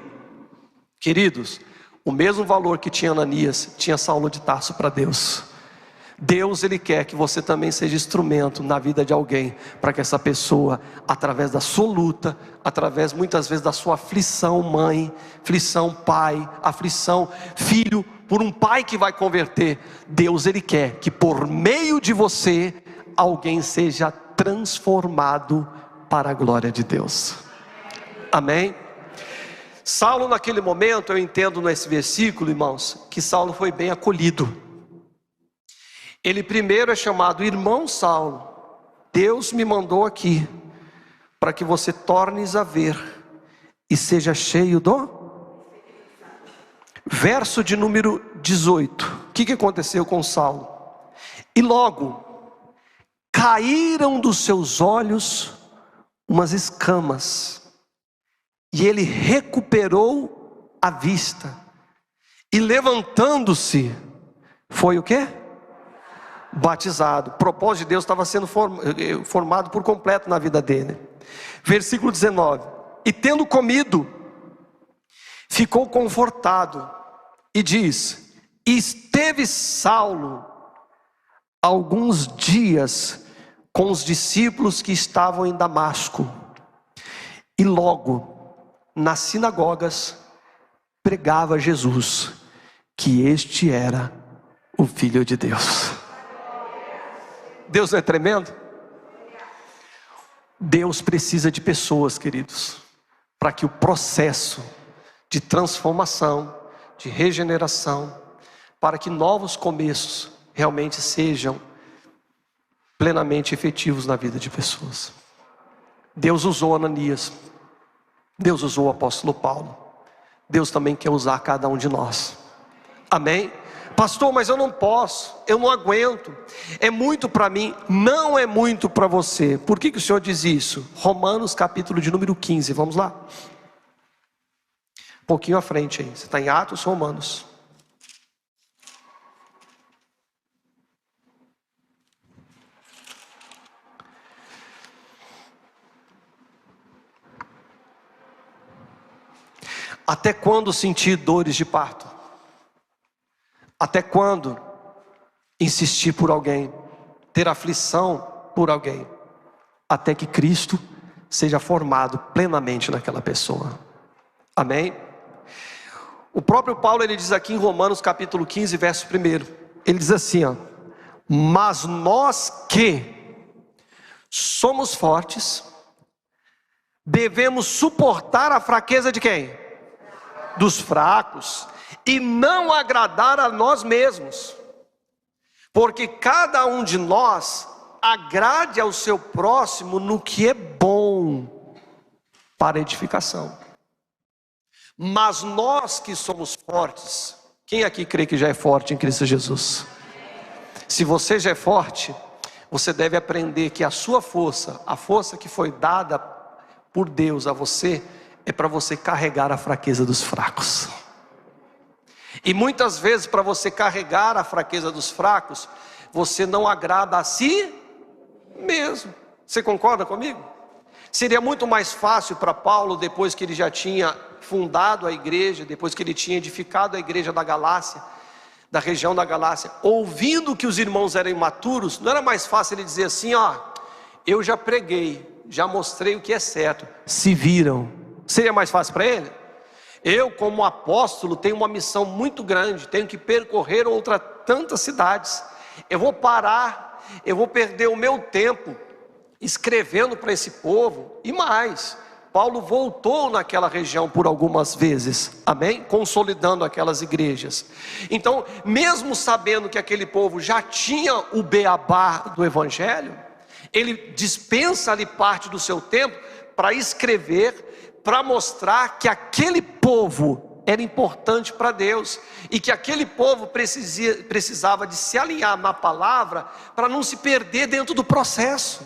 Queridos, o mesmo valor que tinha Ananias, tinha Saulo de Tarso para Deus. Deus, Ele quer que você também seja instrumento na vida de alguém, para que essa pessoa, através da sua luta, através muitas vezes da sua aflição mãe, aflição pai, aflição filho, por um pai que vai converter, Deus, Ele quer que por meio de você, alguém seja transformado para a glória de Deus. Amém? Saulo, naquele momento, eu entendo nesse versículo, irmãos, que Saulo foi bem acolhido. Ele primeiro é chamado irmão Saulo. Deus me mandou aqui para que você tornes a ver e seja cheio do... Verso de número 18. O que aconteceu com Saulo? E logo caíram dos seus olhos umas escamas, e ele recuperou a vista, e levantando-se, foi o quê? Batizado. O propósito de Deus estava sendo formado por completo na vida dele. Versículo 19. E tendo comido, ficou confortado, e diz: esteve Saulo alguns dias com os discípulos que estavam em Damasco, e logo nas sinagogas pregava Jesus, que este era o Filho de Deus. Deus não é tremendo? Deus precisa de pessoas, queridos, para que o processo de transformação, de regeneração, para que novos começos realmente sejam plenamente efetivos na vida de pessoas. Deus usou Ananias, Deus usou o apóstolo Paulo, Deus também quer usar cada um de nós. Amém? Pastor, mas eu não posso, eu não aguento, é muito para mim. Não é muito para você. Por que o Senhor diz isso? Romanos capítulo de número 15, vamos lá. Um pouquinho à frente aí, você está em Atos, Romanos. Até quando sentir dores de parto? Até quando insistir por alguém, ter aflição por alguém, até que Cristo seja formado plenamente naquela pessoa? Amém? O próprio Paulo, ele diz aqui em Romanos capítulo 15, verso 1, ele diz assim, ó: mas nós que somos fortes, devemos suportar a fraqueza de quem? Dos fracos, e não agradar a nós mesmos, porque cada um de nós agrade ao seu próximo no que é bom para edificação. Mas nós que somos fortes, quem aqui crê que já é forte em Cristo Jesus? Se você já é forte, você deve aprender que a sua força, a força que foi dada por Deus a você, é para você carregar a fraqueza dos fracos. E muitas vezes, para você carregar a fraqueza dos fracos, você não agrada a si mesmo. Você concorda comigo? Seria muito mais fácil para Paulo, depois que ele já tinha fundado a igreja, depois que ele tinha edificado a igreja da Galácia, da região da Galácia, ouvindo que os irmãos eram imaturos, não era mais fácil ele dizer assim, ó, eu já preguei, já mostrei o que é certo, se viram? Seria mais fácil para ele? Eu, como apóstolo, tenho uma missão muito grande, tenho que percorrer tantas cidades, eu vou parar, eu vou perder o meu tempo escrevendo para esse povo. E mais, Paulo voltou naquela região por algumas vezes, amém? Consolidando aquelas igrejas. Então, mesmo sabendo que aquele povo já tinha o beabá do evangelho, ele dispensa ali parte do seu tempo para escrever, para mostrar que aquele povo era importante para Deus, e que aquele povo precisava de se alinhar na palavra, para não se perder dentro do processo.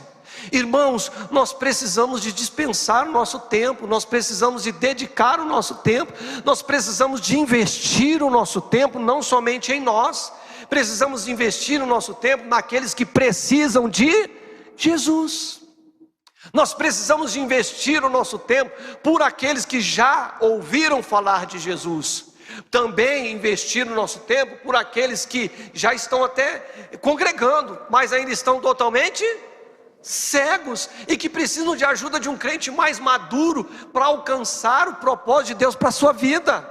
Irmãos, nós precisamos de dispensar o nosso tempo, nós precisamos de dedicar o nosso tempo, nós precisamos de investir o nosso tempo, não somente em nós, precisamos investir o nosso tempo naqueles que precisam de Jesus. Nós precisamos de investir o nosso tempo por aqueles que já ouviram falar de Jesus. Também investir o nosso tempo por aqueles que já estão até congregando, mas ainda estão totalmente cegos e que precisam de ajuda de um crente mais maduro para alcançar o propósito de Deus para a sua vida.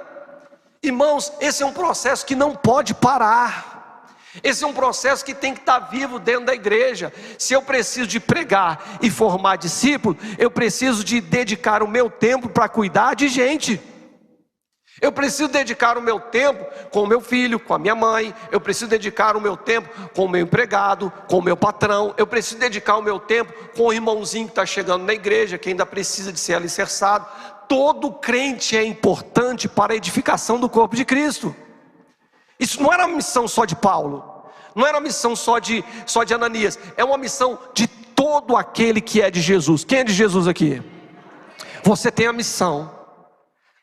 Irmãos, esse é um processo que não pode parar. Esse é um processo que tem que estar vivo dentro da igreja. Se eu preciso de pregar e formar discípulo, eu preciso de dedicar o meu tempo para cuidar de gente. Eu preciso dedicar o meu tempo com o meu filho, com a minha mãe. Eu preciso dedicar o meu tempo com o meu empregado, com o meu patrão. Eu preciso dedicar o meu tempo com o irmãozinho que está chegando na igreja, que ainda precisa de ser alicerçado. Todo crente é importante para a edificação do corpo de Cristo. Isso não era uma missão só de Paulo, não era uma missão só de Ananias, é uma missão de todo aquele que é de Jesus. Quem é de Jesus aqui? Você tem a missão.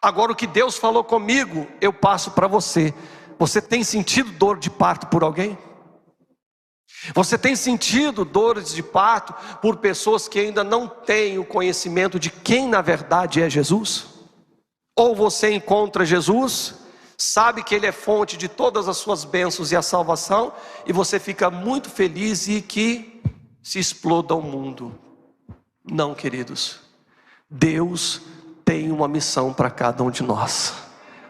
Agora, o que Deus falou comigo, eu passo para você. Você tem sentido dor de parto por alguém? Você tem sentido dores de parto por pessoas que ainda não têm o conhecimento de quem na verdade é Jesus? Ou você encontra Jesus, sabe que Ele é fonte de todas as suas bênçãos e a salvação, e você fica muito feliz e que se exploda o mundo. Não, queridos, Deus tem uma missão para cada um de nós,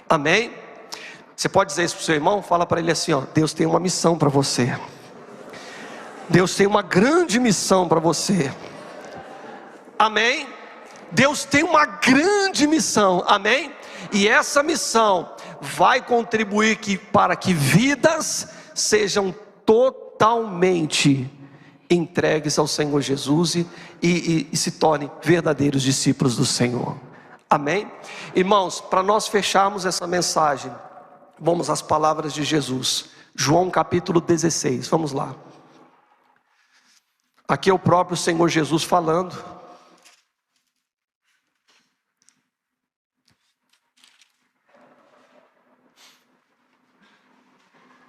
amém? Você pode dizer isso para o seu irmão? Fala para ele assim, ó: Deus tem uma missão para você, Deus tem uma grande missão para você. amém? Deus tem uma grande missão, amém? E essa missão vai contribuir para que vidas sejam totalmente entregues ao Senhor Jesus e se tornem verdadeiros discípulos do Senhor, amém? Irmãos, para nós fecharmos essa mensagem, vamos às palavras de Jesus, João capítulo 16, vamos lá. Aqui é o próprio Senhor Jesus falando.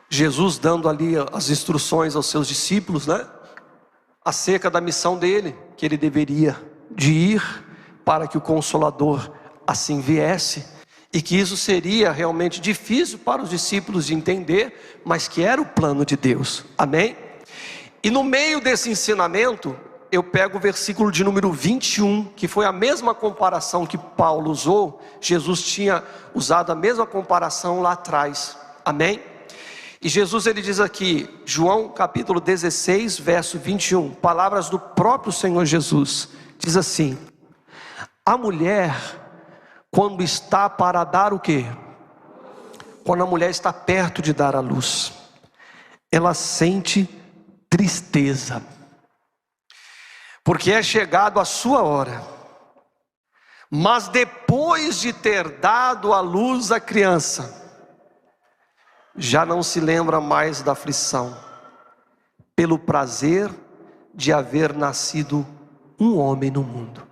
Jesus dando ali as instruções aos seus discípulos, né? Acerca da missão dele, que ele deveria de ir para que o Consolador assim viesse, e que isso seria realmente difícil para os discípulos de entender, mas que era o plano de Deus, amém? E no meio desse ensinamento, eu pego o versículo de número 21, que foi a mesma comparação que Paulo usou. Jesus tinha usado a mesma comparação lá atrás, amém? E Jesus ele diz aqui, João capítulo 16, verso 21, palavras do próprio Senhor Jesus, diz assim: a mulher, quando está para dar o quê? Quando a mulher está perto de dar à luz, ela sente tristeza, porque é chegado a sua hora. Mas depois de ter dado à luz a criança, já não se lembra mais da aflição, pelo prazer de haver nascido um homem no mundo.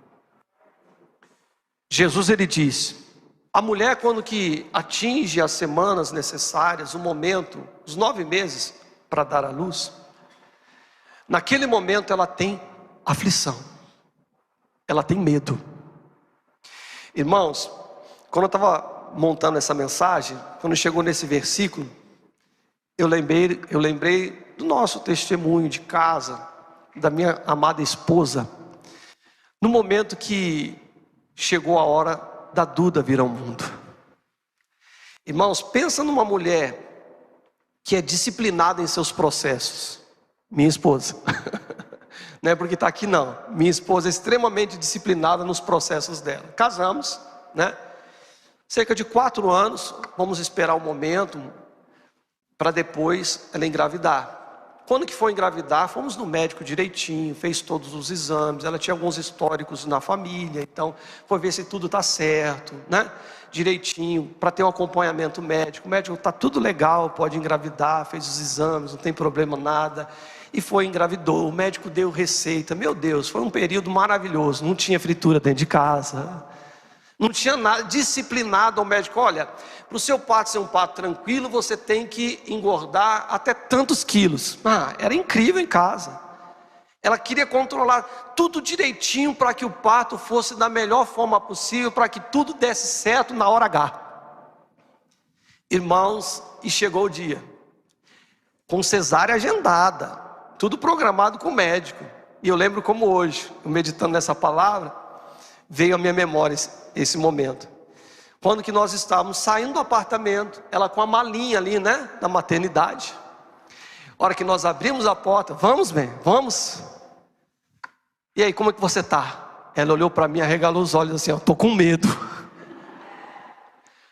Jesus ele diz, a mulher quando que atinge as semanas necessárias, o momento, os 9 meses para dar à luz, naquele momento ela tem aflição, ela tem medo. Irmãos, quando eu estava montando essa mensagem, quando chegou nesse versículo, eu lembrei do nosso testemunho de casa, da minha amada esposa, no momento que chegou a hora da Duda vir ao mundo. Irmãos, pensa numa mulher que é disciplinada em seus processos. Minha esposa, não é porque está aqui não, minha esposa é extremamente disciplinada nos processos dela. Casamos, né? Cerca de 4 anos, vamos esperar o momento para depois ela engravidar. Quando que foi engravidar, fomos no médico direitinho, fez todos os exames, ela tinha alguns históricos na família, então foi ver se tudo está certo, né? Direitinho, para ter um acompanhamento médico. O médico está tudo legal, pode engravidar, fez os exames, não tem problema nada. E foi, engravidou, o médico deu receita. Meu Deus, foi um período maravilhoso, não tinha fritura dentro de casa, não tinha nada, disciplinado ao médico, olha, para o seu parto ser um parto tranquilo, você tem que engordar até tantos quilos. Era incrível em casa. Ela queria controlar tudo direitinho para que o parto fosse da melhor forma possível, para que tudo desse certo na hora H. Irmãos, e chegou o dia, com cesárea agendada, tudo programado com o médico. E eu lembro como hoje, meditando nessa palavra, veio à minha memória esse momento. Quando que nós estávamos saindo do apartamento, ela com a malinha ali, né, na maternidade. A hora que nós abrimos a porta, vamos bem, vamos. E aí, como é que você está? Ela olhou para mim, arregalou os olhos assim, estou com medo.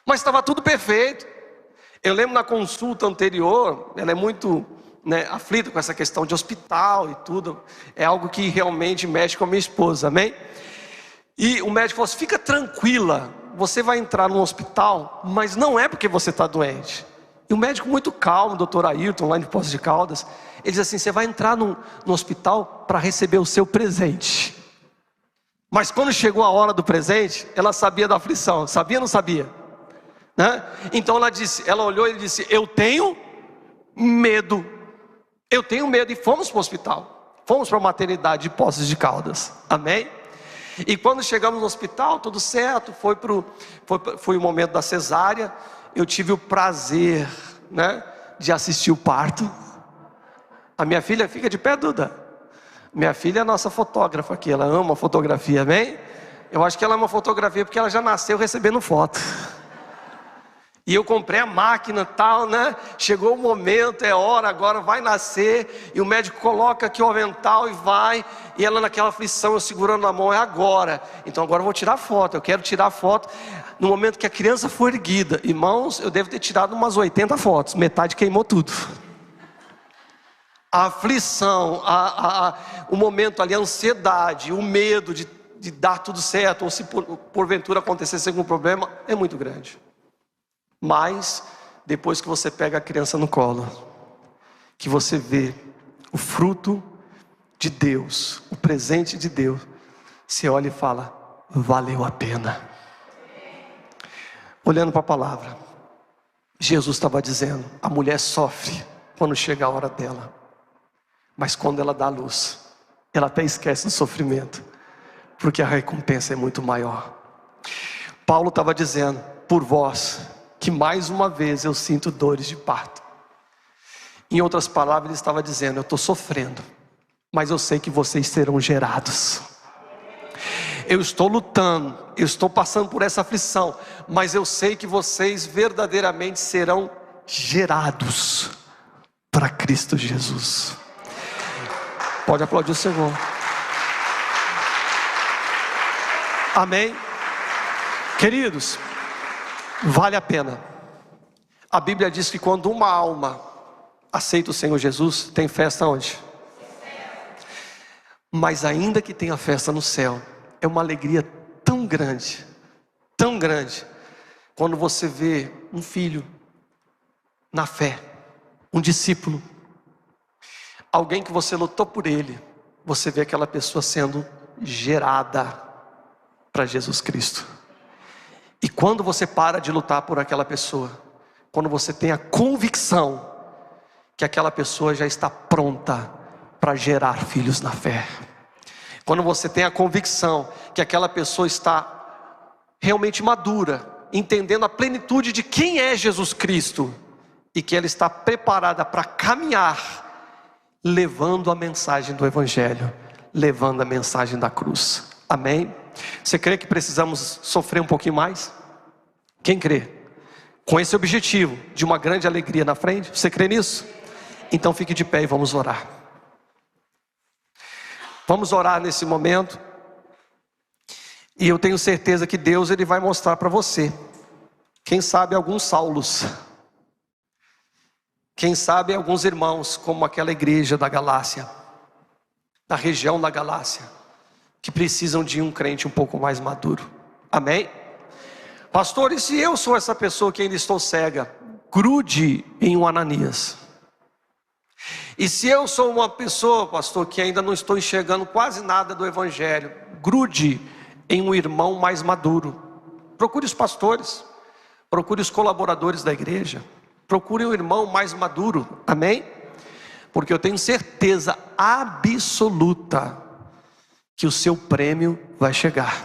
Mas estava tudo perfeito. Eu lembro na consulta anterior, ela é muito, né, aflita com essa questão de hospital e tudo. É algo que realmente mexe com a minha esposa, amém? E o médico falou assim, fica tranquila, você vai entrar no hospital, mas não é porque você está doente. E o médico muito calmo, o doutor Ayrton, lá de Poços de Caldas, ele diz assim, você vai entrar no hospital para receber o seu presente. Mas quando chegou a hora do presente, ela sabia da aflição, sabia ou não sabia? Né? Então ela olhou e disse, eu tenho medo, e fomos para o hospital, fomos para a maternidade de Poços de Caldas, amém? E quando chegamos no hospital, tudo certo, foi o momento da cesárea. Eu tive o prazer, né, de assistir o parto. A minha filha, fica de pé, Duda. Minha filha é a nossa fotógrafa aqui, ela ama fotografia, amém? Eu acho que ela ama fotografia porque ela já nasceu recebendo foto. E eu comprei a máquina tal, né? Chegou o momento, é hora, agora vai nascer. E o médico coloca aqui o avental e vai. E ela naquela aflição, eu segurando na mão, é agora. Então agora eu vou tirar foto, eu quero tirar foto. No momento que a criança for erguida, irmãos, eu devo ter tirado umas 80 fotos. Metade queimou tudo. A aflição, o momento ali, a ansiedade, o medo de dar tudo certo. Ou se porventura acontecesse algum problema, é muito grande. Mas, depois que você pega a criança no colo, que você vê o fruto de Deus, o presente de Deus, você olha e fala, valeu a pena. Olhando para a palavra, Jesus estava dizendo, a mulher sofre quando chega a hora dela, mas quando ela dá a luz, ela até esquece do sofrimento, porque a recompensa é muito maior. Paulo estava dizendo, por vós, que mais uma vez eu sinto dores de parto. Em outras palavras, ele estava dizendo, eu estou sofrendo, mas eu sei que vocês serão gerados. Eu estou lutando, eu estou passando por essa aflição, mas eu sei que vocês verdadeiramente serão gerados para Cristo Jesus. Pode aplaudir o Senhor. Amém. Queridos, vale a pena. A Bíblia diz que quando uma alma aceita o Senhor Jesus, tem festa onde? Mas ainda que tenha festa no céu, é uma alegria tão grande, quando você vê um filho na fé, um discípulo, alguém que você lutou por ele, você vê aquela pessoa sendo gerada para Jesus Cristo. E quando você para de lutar por aquela pessoa, quando você tem a convicção que aquela pessoa já está pronta para gerar filhos na fé, quando você tem a convicção que aquela pessoa está realmente madura, entendendo a plenitude de quem é Jesus Cristo, e que ela está preparada para caminhar, levando a mensagem do Evangelho, levando a mensagem da cruz. Amém? Você crê que precisamos sofrer um pouquinho mais? Quem crê? Com esse objetivo de uma grande alegria na frente, você crê nisso? Então fique de pé e vamos orar. Vamos orar nesse momento. E eu tenho certeza que Deus ele vai mostrar para você. Quem sabe alguns Saulos. Quem sabe alguns irmãos, como aquela igreja da Galácia, da região da Galácia, que precisam de um crente um pouco mais maduro. Amém? Pastor, e se eu sou essa pessoa que ainda estou cega? Grude em um Ananias. E se eu sou uma pessoa, pastor, que ainda não estou enxergando quase nada do Evangelho, grude em um irmão mais maduro. Procure os pastores, procure os colaboradores da igreja, procure um irmão mais maduro. Amém? Porque eu tenho certeza absoluta que o seu prêmio vai chegar.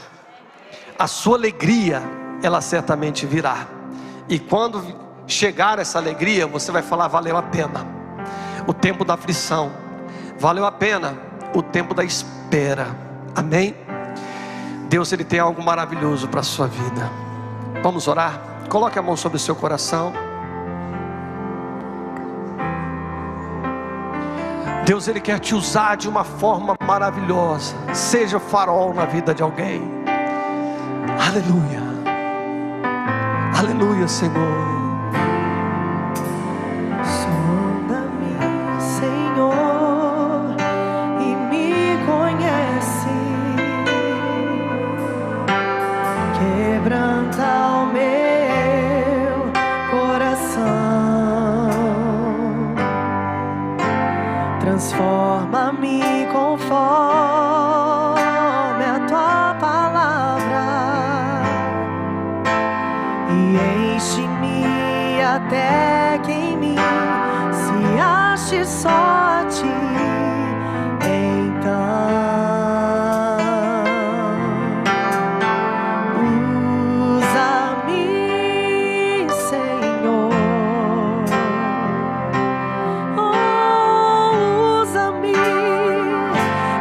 A sua alegria, ela certamente virá. E quando chegar essa alegria, você vai falar, valeu a pena o tempo da aflição, valeu a pena o tempo da espera. Amém? Deus ele tem algo maravilhoso para a sua vida. Vamos orar? Coloque a mão sobre o seu coração. Deus ele quer te usar de uma forma maravilhosa. Seja farol na vida de alguém. Aleluia. Aleluia, Senhor. Sonda-me, Senhor, e me conhece. Quebranta o meu coração. Transforma-me conforme a tua palavra e enche-me até que em mim se ache só a ti. Então usa-me, Senhor. Usa-me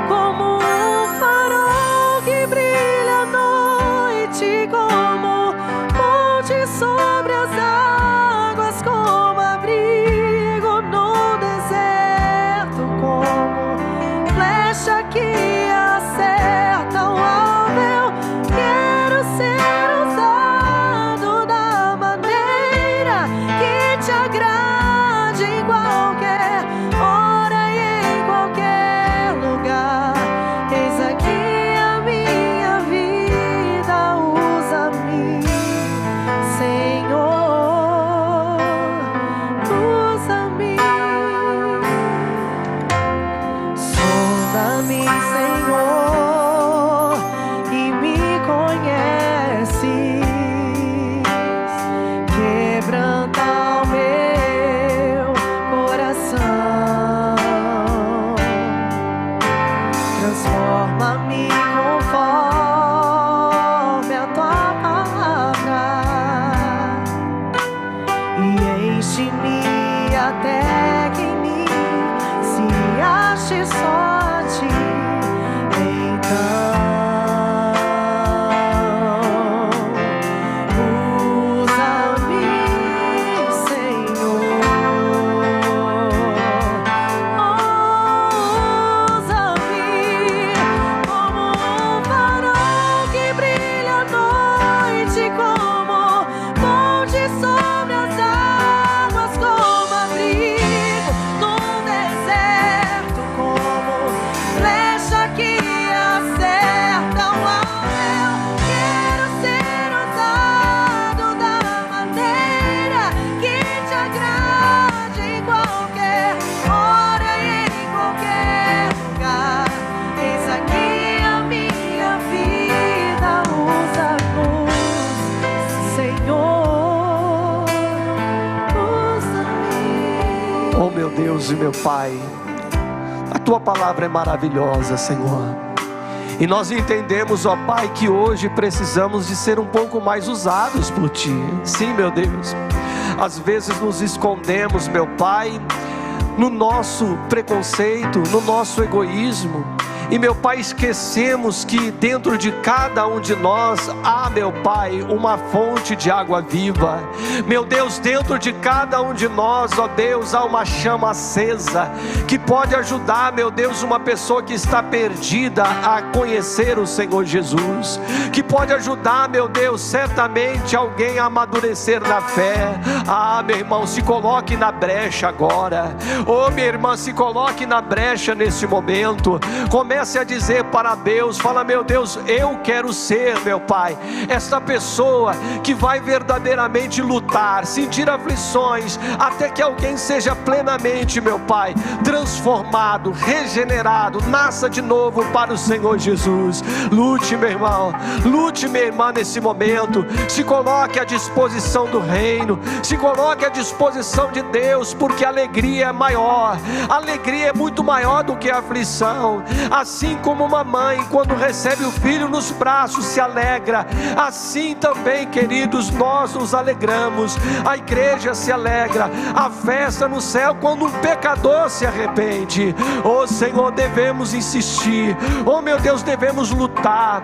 como um farol que brilha à noite, como ponte sobre as águas. até que em mim se ache só a ti. Então usa-me, Senhor. Usa-me como um farol que brilha à noite, como ponte sobre as águas, como abrigo num deserto, como flecha que acerta o alvo. Quero ser usado da maneira que te agrade, em qualquer hora e em qualquer lugar. Eis aqui a minha vida, usa-nos, Senhor, usa-me. Oh meu Deus e meu Pai, a Tua palavra é maravilhosa, Senhor. E nós entendemos, ó Pai, que hoje precisamos de ser um pouco mais usados por Ti. Sim, meu Deus. Às vezes nos escondemos, meu Pai, no nosso preconceito, no nosso egoísmo. E, meu Pai, esquecemos que dentro de cada um de nós há, meu Pai, uma fonte de água viva. Meu Deus, dentro de cada um de nós, ó Deus, há uma chama acesa que pode ajudar, meu Deus, uma pessoa que está perdida a conhecer o Senhor Jesus, que pode ajudar, meu Deus, certamente alguém a amadurecer na fé. Ah, meu irmão, se coloque na brecha agora. Oh, minha irmã, se coloque na brecha nesse momento. Comece a dizer para Deus, fala: meu Deus, eu quero ser, meu Pai, esta pessoa que vai verdadeiramente lutar, sentir aflições, até que alguém seja plenamente, meu Pai, transformado, regenerado, nasça de novo para o Senhor Jesus. Lute, meu irmão, lute, minha irmã, nesse momento. Se coloque à disposição do reino, se coloque à disposição de Deus, porque a alegria é maior, a alegria é muito maior do que a aflição. Assim como uma mãe, quando recebe o filho nos braços, se alegra, assim também, queridos, nós nos alegramos. A igreja se alegra, a festa no céu quando um pecador se arrepende. Oh Senhor, devemos insistir, oh meu Deus, devemos lutar,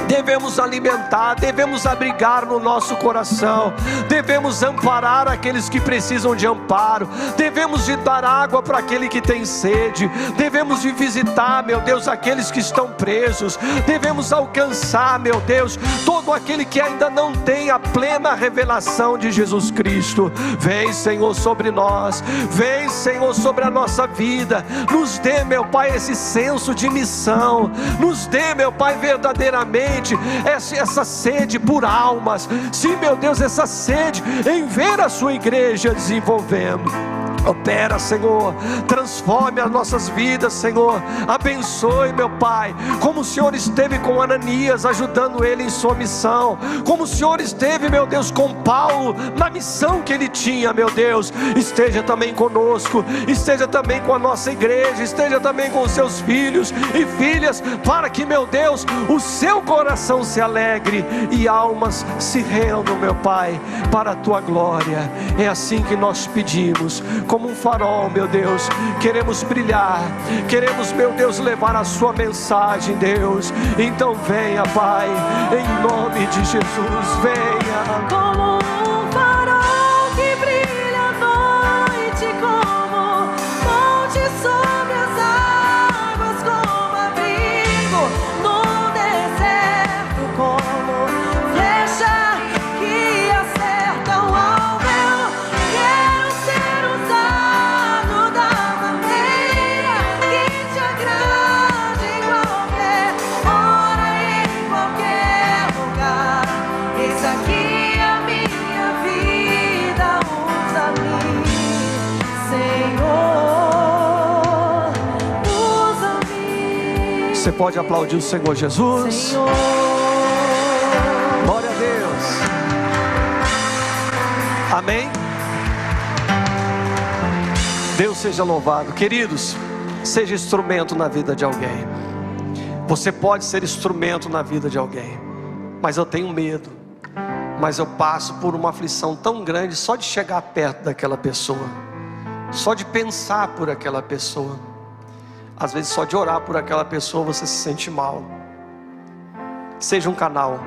devemos alimentar, devemos abrigar no nosso coração, devemos amparar aqueles que precisam de amparo, devemos de dar água para aquele que tem sede, devemos de visitar, meu Deus, aqueles que estão presos, devemos alcançar, meu Deus, todo aquele que ainda não tem a plena revelação de Jesus Cristo. Vem, Senhor, sobre nós, vem, Senhor, sobre a nossa vida, nos dê, meu Pai, esse senso de missão, nos dê, meu Pai, verdadeiramente essa sede por almas. Sim, meu Deus, essa sede em ver a sua igreja desenvolvendo. Opera, Senhor, transforme as nossas vidas, Senhor, abençoe, meu Pai, como o Senhor esteve com Ananias, ajudando ele em sua missão, como o Senhor esteve, meu Deus, com Paulo, na missão que ele tinha, meu Deus, esteja também conosco, esteja também com a nossa igreja, esteja também com os seus filhos e filhas, para que, meu Deus, o seu coração se alegre e almas se rendam, meu Pai, para a tua glória. É assim que nós pedimos, como um farol, meu Deus, queremos brilhar, queremos, meu Deus, levar a sua mensagem, Deus. Então venha, Pai, em nome de Jesus, venha. Como um farol que brilha à noite, como ponte sobre as águas, como abrigo num deserto, como flecha que acerta o alvo. Quero ser usado da maneira que te agrade, em qualquer hora e em qualquer lugar. Eis aqui a minha vida, usa-me, Senhor, usa-me. Você pode aplaudir o Senhor Jesus? Senhor, Glória a Deus. Amém? Deus seja louvado. Queridos, seja instrumento na vida de alguém. Você pode ser instrumento na vida de alguém. Mas eu tenho medo, mas eu passo por uma aflição tão grande só de chegar perto daquela pessoa. Só de pensar por aquela pessoa, às vezes só de orar por aquela pessoa você se sente mal. Seja um canal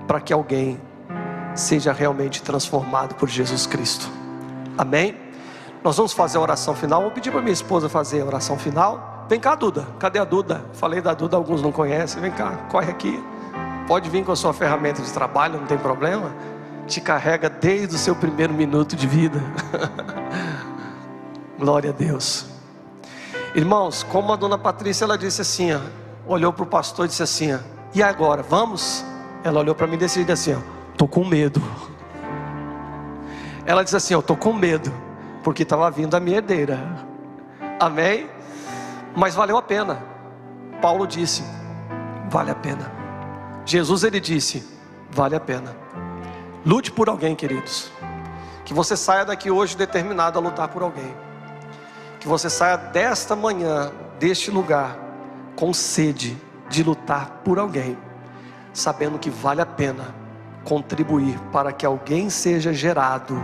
para que alguém seja realmente transformado por Jesus Cristo. Amém? Nós vamos fazer a oração final. Vou pedir para minha esposa fazer a oração final. Vem cá, Duda. Cadê a Duda? Falei da Duda, alguns não conhecem. Vem cá, corre aqui. Pode vir com a sua ferramenta de trabalho, não tem problema. Te carrega desde o seu primeiro minuto de vida. Glória a Deus. Irmãos, como a dona Patrícia, ela disse assim, ó, olhou para o pastor e disse assim, ó, e agora, vamos? Ela olhou para mim e disse assim, ó, tô com medo. Ela disse assim, eu tô com medo, porque estava vindo a minha herdeira. Amém? Mas valeu a pena. Paulo disse, vale a pena. Jesus, ele disse, vale a pena. Lute por alguém, queridos. Que você saia daqui hoje determinado a lutar por alguém. Que você saia desta manhã, deste lugar, com sede de lutar por alguém, sabendo que vale a pena contribuir para que alguém seja gerado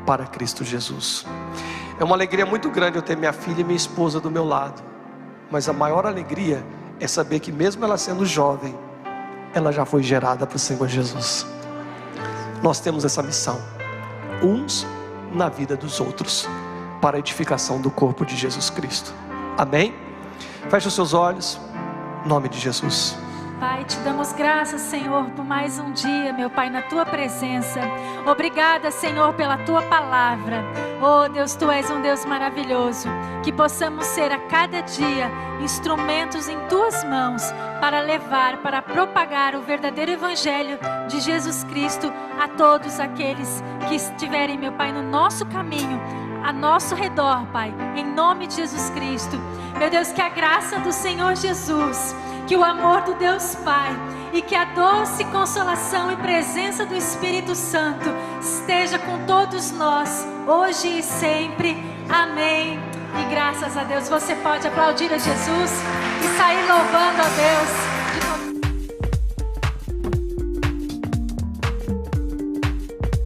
para Cristo Jesus. É uma alegria muito grande eu ter minha filha e minha esposa do meu lado, mas a maior alegria é saber que mesmo ela sendo jovem, ela já foi gerada para o Senhor Jesus. Nós temos essa missão, uns na vida dos outros, para a edificação do corpo de Jesus Cristo. Amém? Feche os seus olhos, em nome de Jesus. Pai, te damos graças, Senhor, por mais um dia, meu Pai, na Tua presença. Obrigada, Senhor, pela Tua palavra. Oh, Deus, Tu és um Deus maravilhoso. Que possamos ser a cada dia instrumentos em Tuas mãos para levar, para propagar o verdadeiro Evangelho de Jesus Cristo a todos aqueles que estiverem, meu Pai, no nosso caminho, a nosso redor, Pai, em nome de Jesus Cristo. Meu Deus, que a graça do Senhor Jesus, que o amor do Deus Pai e que a doce consolação e presença do Espírito Santo esteja com todos nós, hoje e sempre. Amém. E graças a Deus, você pode aplaudir a Jesus e sair louvando a Deus.